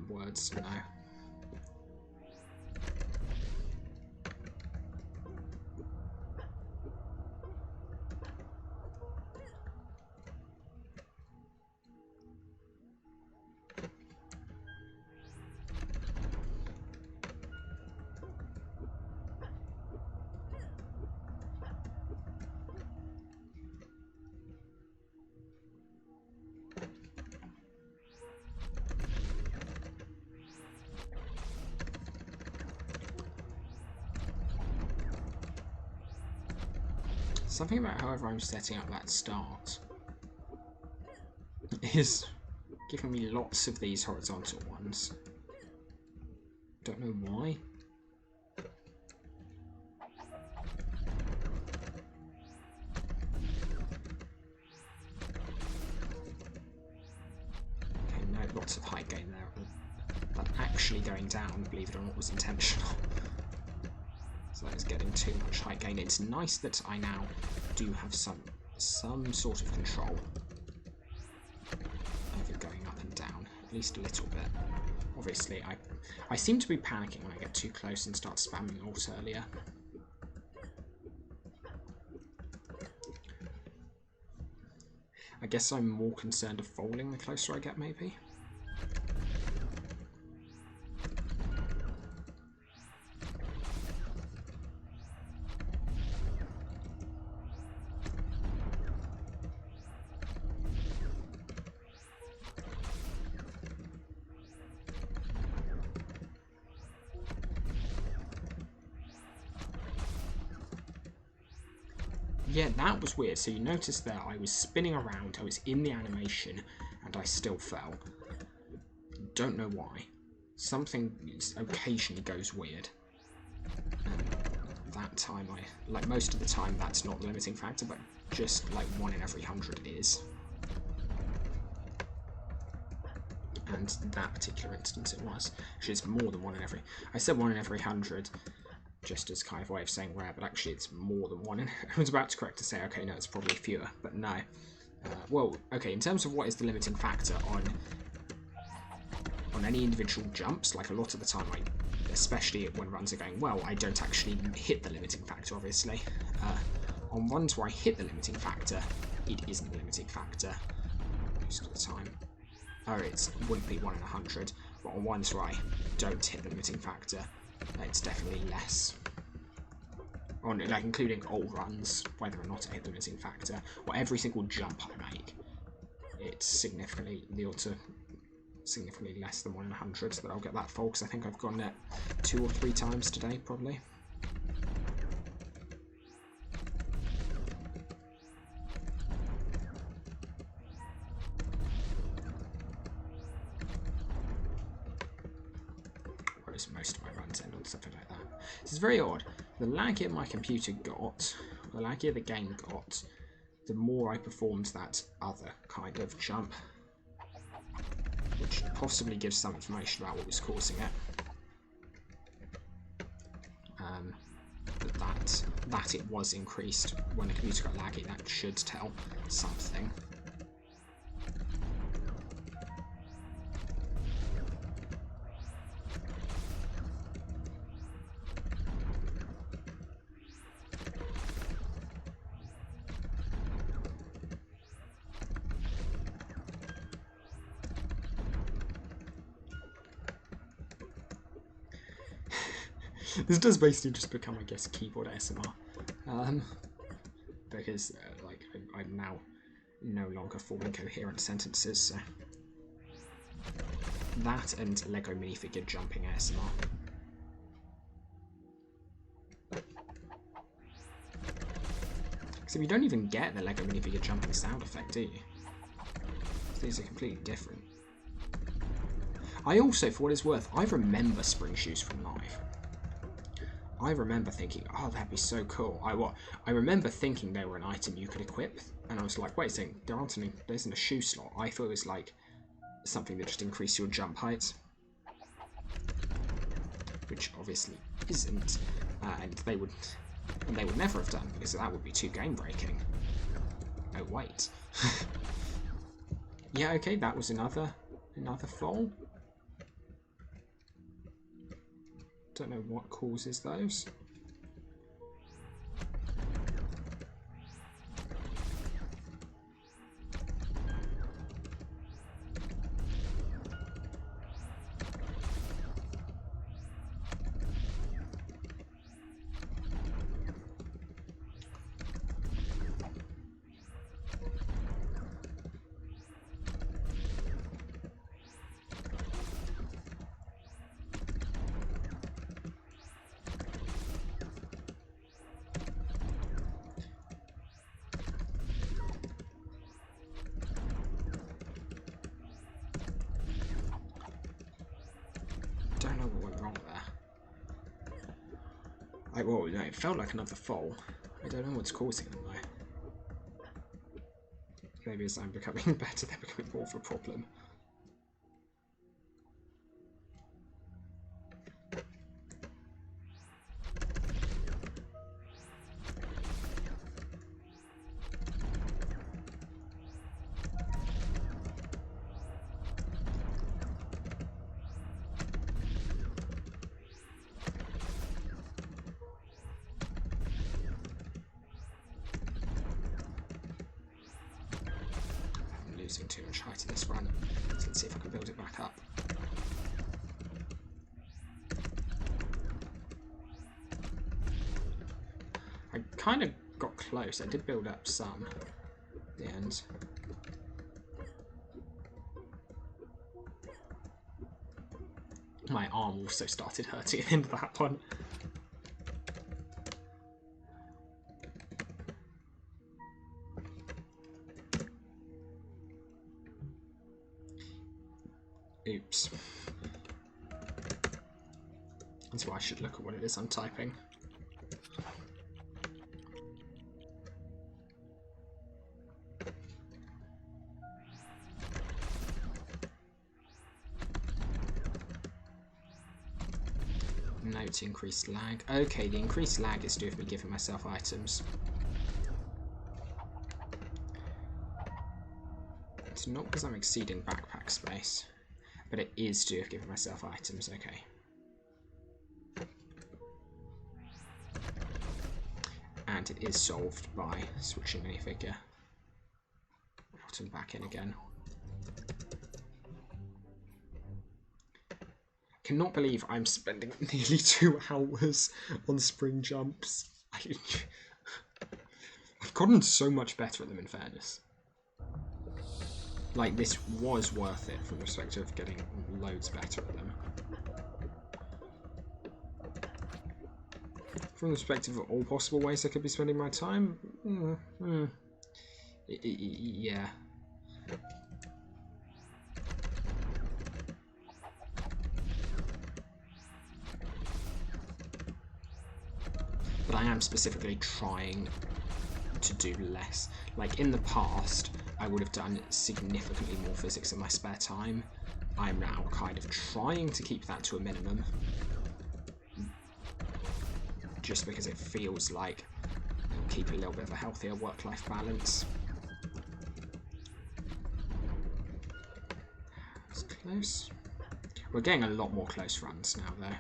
Words, no. Something about however I'm setting up that start is giving me lots of these horizontal ones. Don't know why. Okay, no, lots of height gain there. That actually going down, believe it or not, was intentional. So that is getting too much height gain. It's nice that I now do have some sort of control over going up and down, at least a little bit. Obviously, I seem to be panicking when I get too close and start spamming alt earlier. I guess I'm more concerned of falling the closer I get, maybe. Yeah, that was weird. So you notice there I was spinning around, I was in the animation, and I still fell. Don't know why. Something occasionally goes weird. That time, like most of the time, that's not the limiting factor, but just like 1 in every 100 is. And that particular instance it was. Actually, it's more than 1 in every... I said 1 in every 100. Just as kind of way of saying rare, but actually it's more than 1. I was about to correct to say, okay, no, it's probably fewer, but no. Well, okay, in terms of what is the limiting factor on any individual jumps, like a lot of the time, especially when runs are going well, I don't actually hit the limiting factor, obviously. On runs where I hit the limiting factor, it isn't the limiting factor most of the time. It wouldn't be 1 in 100, but on ones where I don't hit the limiting factor, it's definitely less. On like including all runs, whether or not I hit the limiting factor, or every single jump I make, it's significantly significantly less than 1 in 100. So that I'll get that full, because I think I've gone it 2 or 3 times today, probably. Most of my runs end on something like that. This is very odd. The laggier my computer got, the laggier the game got, the more I performed that other kind of jump, which possibly gives some information about what was causing it. But that it was increased when the computer got laggy, that should tell something. This does basically just become, I guess, keyboard ASMR, because like I'm now no longer forming coherent sentences. So that and Lego minifigure jumping ASMR. Because you don't even get the Lego minifigure jumping sound effect, do you? These are completely different. I also, for what it's worth, I remember spring shoes from live. I remember thinking, oh, that'd be so cool. I remember thinking they were an item you could equip, and I was like, wait a second, there isn't a shoe slot. I thought it was like something that just increased your jump height, which obviously isn't, and they would never have done, because that would be too game breaking. Oh wait. Yeah, okay, that was another Another fall. Don't know what causes those. Don't know what went wrong there. Well, no, it felt like another fall. I don't know what's causing them though. Maybe as I'm becoming better, they're becoming more of a problem. Losing too much height in this run, so let's see if I can build it back up. I kind of got close. I did build up some at the end. My arm also started hurting at the end of that one. Oops. That's why I should look at what it is I'm typing. Note increased lag. Okay, the increased lag is due with me giving myself items. It's not because I'm exceeding backpack space. But it is due to giving myself items, okay. And it is solved by switching minifigure out and back in again. I cannot believe I'm spending nearly 2 hours on spring jumps. I've gotten so much better at them, in fairness. Like, this was worth it from the perspective of getting loads better at them. From the perspective of all possible ways I could be spending my time, yeah. But I am specifically trying to do less. Like, in the past, I would have done significantly more physics in my spare time. I'm now kind of trying to keep that to a minimum. Just because it feels like it'll keep a little bit of a healthier work-life balance. It's close. We're getting a lot more close runs now, though.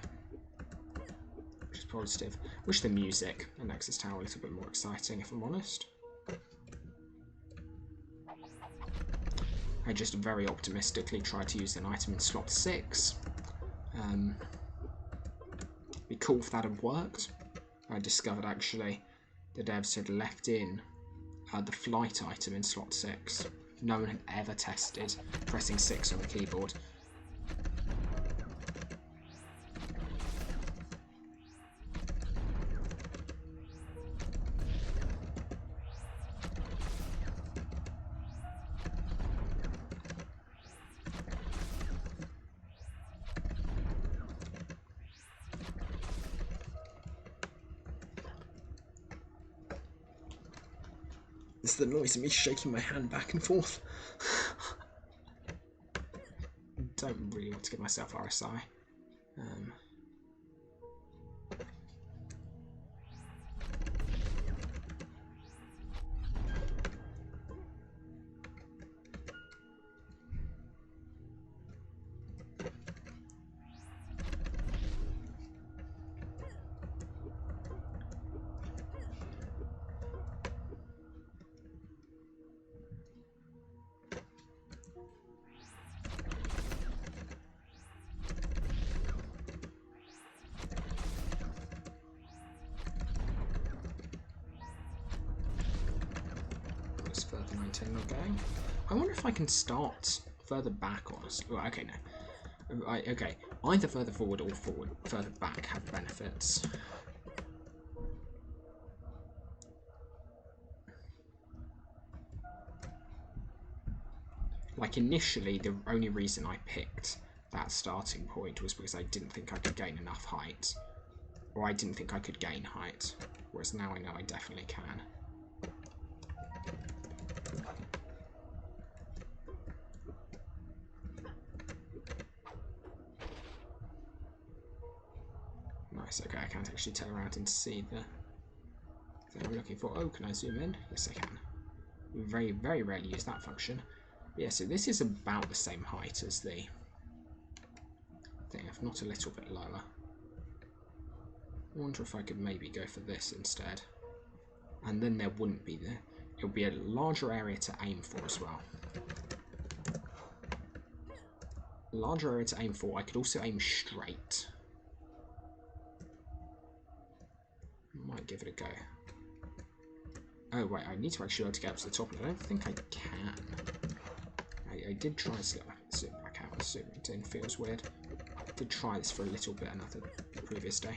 Which is positive. Wish the music in Nexus Tower a little bit more exciting, if I'm honest. I just very optimistically tried to use an item in slot 6. Be cool if that had worked. I discovered actually the devs had left in the flight item in slot 6. No one had ever tested pressing 6 on the keyboard. It's the noise of me shaking my hand back and forth. Don't really want to give myself RSI. further than I intend on going. I wonder if I can start further back or... Well, okay, no. Okay, either further forward or further back have benefits. Like, initially, the only reason I picked that starting point was because I didn't think I could gain enough height. Or I didn't think I could gain height. Whereas now I know I definitely can. Nice, okay, I can't actually turn around and see the thing I'm looking for. Oh, can I zoom in? Yes, I can. We very, very rarely use that function. But yeah, so this is about the same height as the thing, if not a little bit lower. I wonder if I could maybe go for this instead. And then there wouldn't be the... It would be a larger area to aim for as well. Larger area to aim for. I could also aim straight. Might give it a go. Oh wait, I need to actually be able to get up to the top, and I don't think I can. I did try zoom back out, zoom it in, feels weird. I did try this for a little bit another previous day.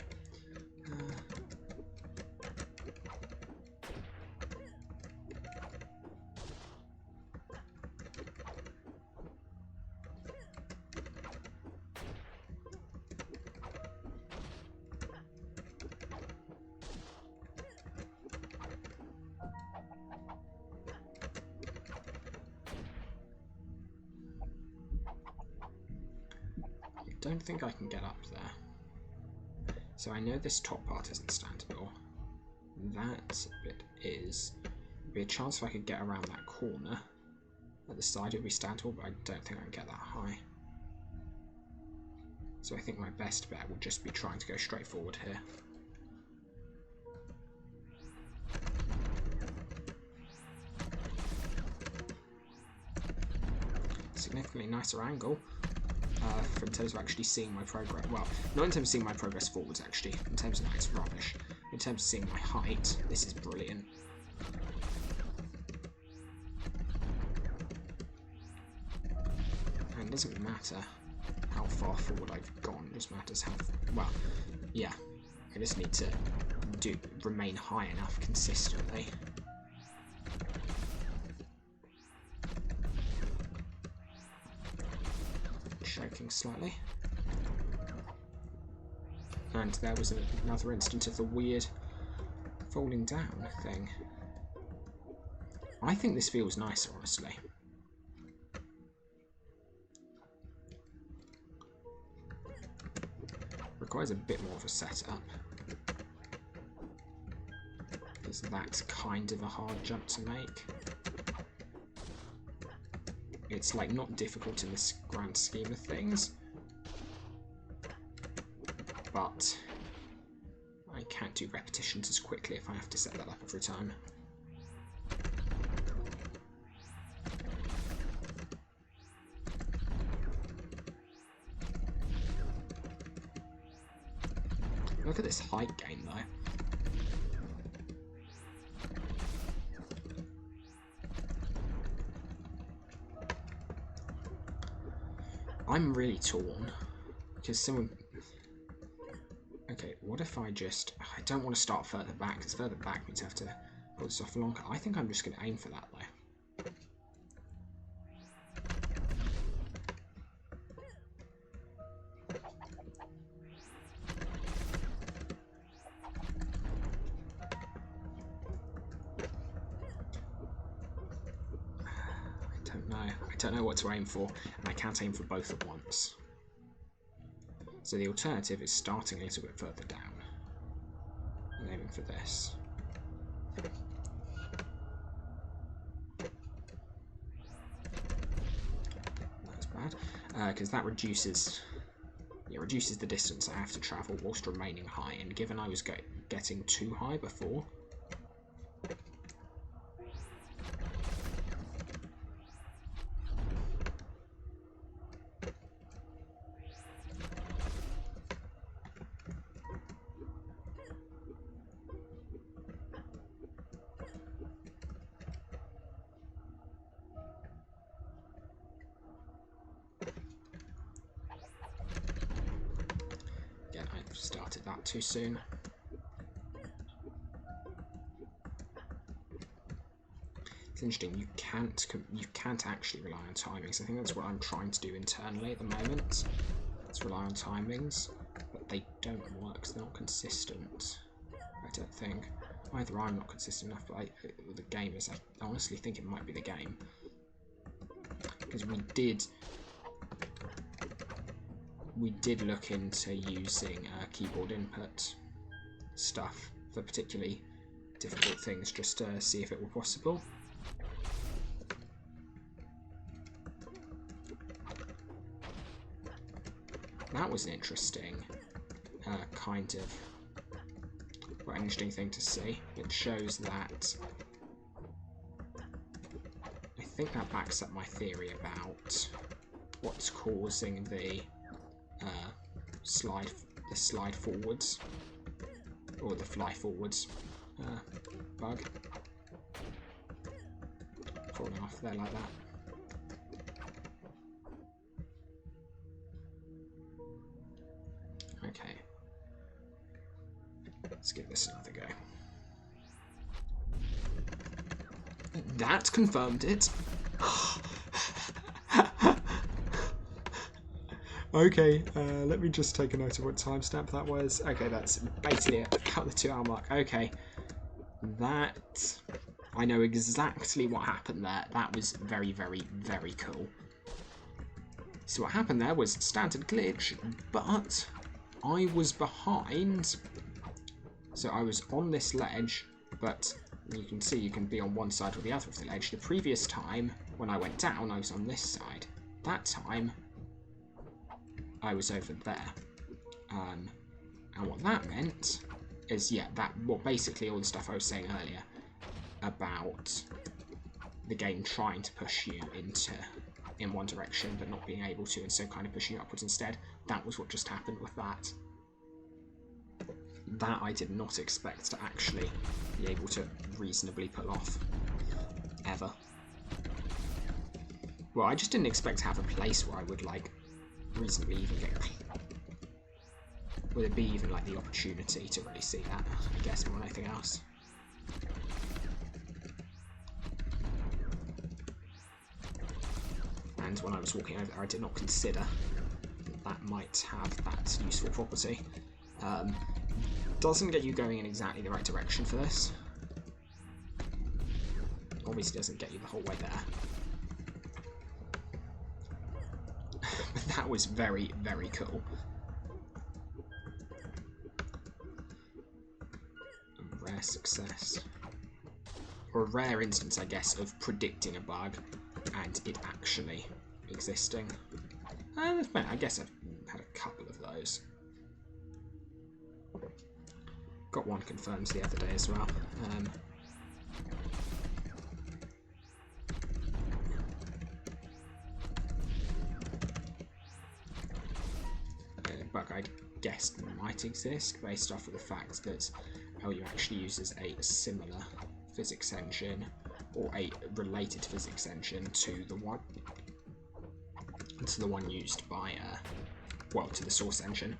I don't think I can get up there. So I know this top part isn't standable. That bit is. There'd be a chance if I could get around that corner. At the side it would be standable, but I don't think I can get that high. So I think my best bet would just be trying to go straight forward here. Significantly nicer angle. In terms of actually seeing my progress. Well, not in terms of seeing my progress forwards, actually. In terms of that, it's rubbish. In terms of seeing my height, this is brilliant. And it doesn't matter how far forward I've gone, it just matters how... Well, yeah. I just need to remain high enough consistently. Choking slightly. And there was another instance of the weird falling down thing. I think this feels nicer, honestly. Requires a bit more of a setup. Because that's kind of a hard jump to make. It's like not difficult in this grand scheme of things, but I can't do repetitions as quickly if I have to set that up every time. Look at this height gain though. I'm really torn, because someone... Okay, what if I just... I don't want to start further back, because further back means I have to pull this off longer. I think I'm just going to aim for that, though. I don't know what to aim for, and I can't aim for both at once. So the alternative is starting a little bit further down and aiming for this. That's bad, because that reduces the distance I have to travel whilst remaining high, and given I was getting too high before, that too soon. It's interesting. You can't actually rely on timings. I think that's what I'm trying to do internally at the moment. Let's rely on timings, but they don't work. They're not consistent. I don't think. Either I'm not consistent enough, but the game is. I honestly think it might be the game, because we did look into using keyboard input stuff for particularly difficult things, just to see if it were possible. That was an interesting kind of quite an interesting thing to see. It shows that I think that backs up my theory about what's causing the slide forwards or the fly forwards bug falling off there like that. Okay, let's give this another go. That confirmed it. Okay, let me just take a note of what timestamp that was. Okay, that's basically about the 2 hour mark. Okay, that... I know exactly what happened there. That was very, very, very cool. So what happened there was standard glitch, but I was behind. So I was on this ledge, but you can see you can be on one side or the other of the ledge. The previous time, when I went down, I was on this side. That time, I was over there. And what that meant is, yeah, basically all the stuff I was saying earlier about the game trying to push you in one direction but not being able to, and so kind of pushing you upwards instead. That was what just happened with that. That I did not expect to actually be able to reasonably pull off. Ever. Well, I just didn't expect to have a place where I would, like, reasonably even get... Would it be even, like, the opportunity to really see that, I guess, more than anything else. And when I was walking over there, I did not consider that might have that useful property. Doesn't get you going in exactly the right direction for this. Obviously doesn't get you the whole way there. But that was very, very cool. A rare success. Or a rare instance, I guess, of predicting a bug and it actually existing. I guess I've had a couple of those. Got one confirmed the other day as well. A bug I guessed might exist based off of the fact that LU actually uses a similar physics engine, or a related physics engine to the one used by to the source engine.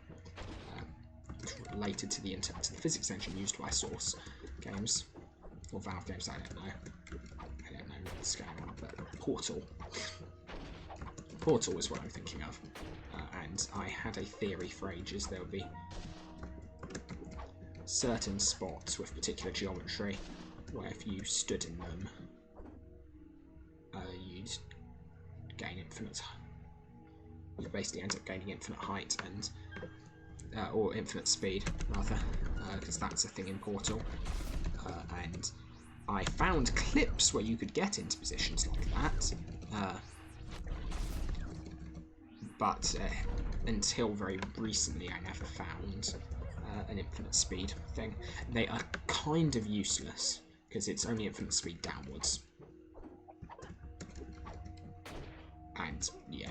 Related to the physics engine used by Source games, or Valve games, I don't know what's going on, but Portal is what I'm thinking of, and I had a theory for ages there would be certain spots with particular geometry where if you stood in them, you'd gain infinite, you'd basically end up gaining infinite height and or infinite speed, rather, because that's a thing in Portal. And I found clips where you could get into positions like that, but until very recently I never found an infinite speed thing. They are kind of useless, because it's only infinite speed downwards. And, yeah,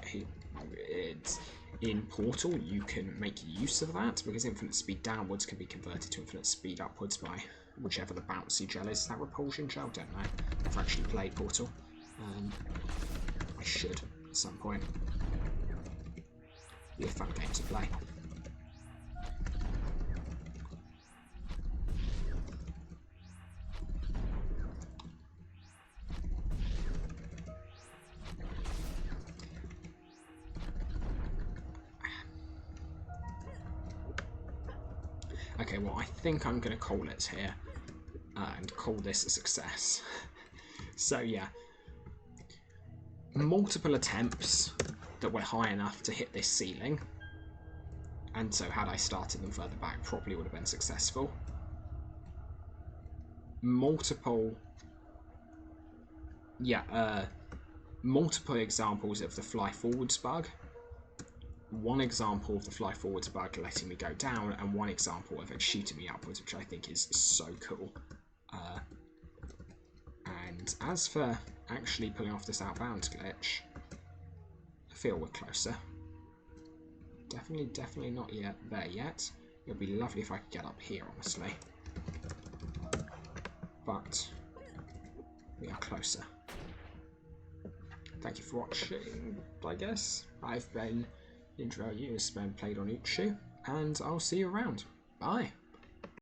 it's... In Portal, you can make use of that, because infinite speed downwards can be converted to infinite speed upwards by whichever the bouncy gel is. Is that repulsion gel? Don't know. I've actually played Portal. I should, at some point. Be a fun game to play. Okay, well, I think I'm going to call it here and call this a success. So, yeah. Multiple attempts that were high enough to hit this ceiling. And so had I started them further back, probably would have been successful. Multiple examples of the fly forwards bug. One example of the fly forwards bug letting me go down, and one example of it shooting me upwards, which I think is so cool. And as for actually pulling off this outbound glitch, I feel we're closer. Definitely not yet there yet. It would be lovely if I could get up here, honestly. But we are closer. Thank you for watching, I guess. I've been Intro You, has been played on Uchu, and I'll see you around. Bye.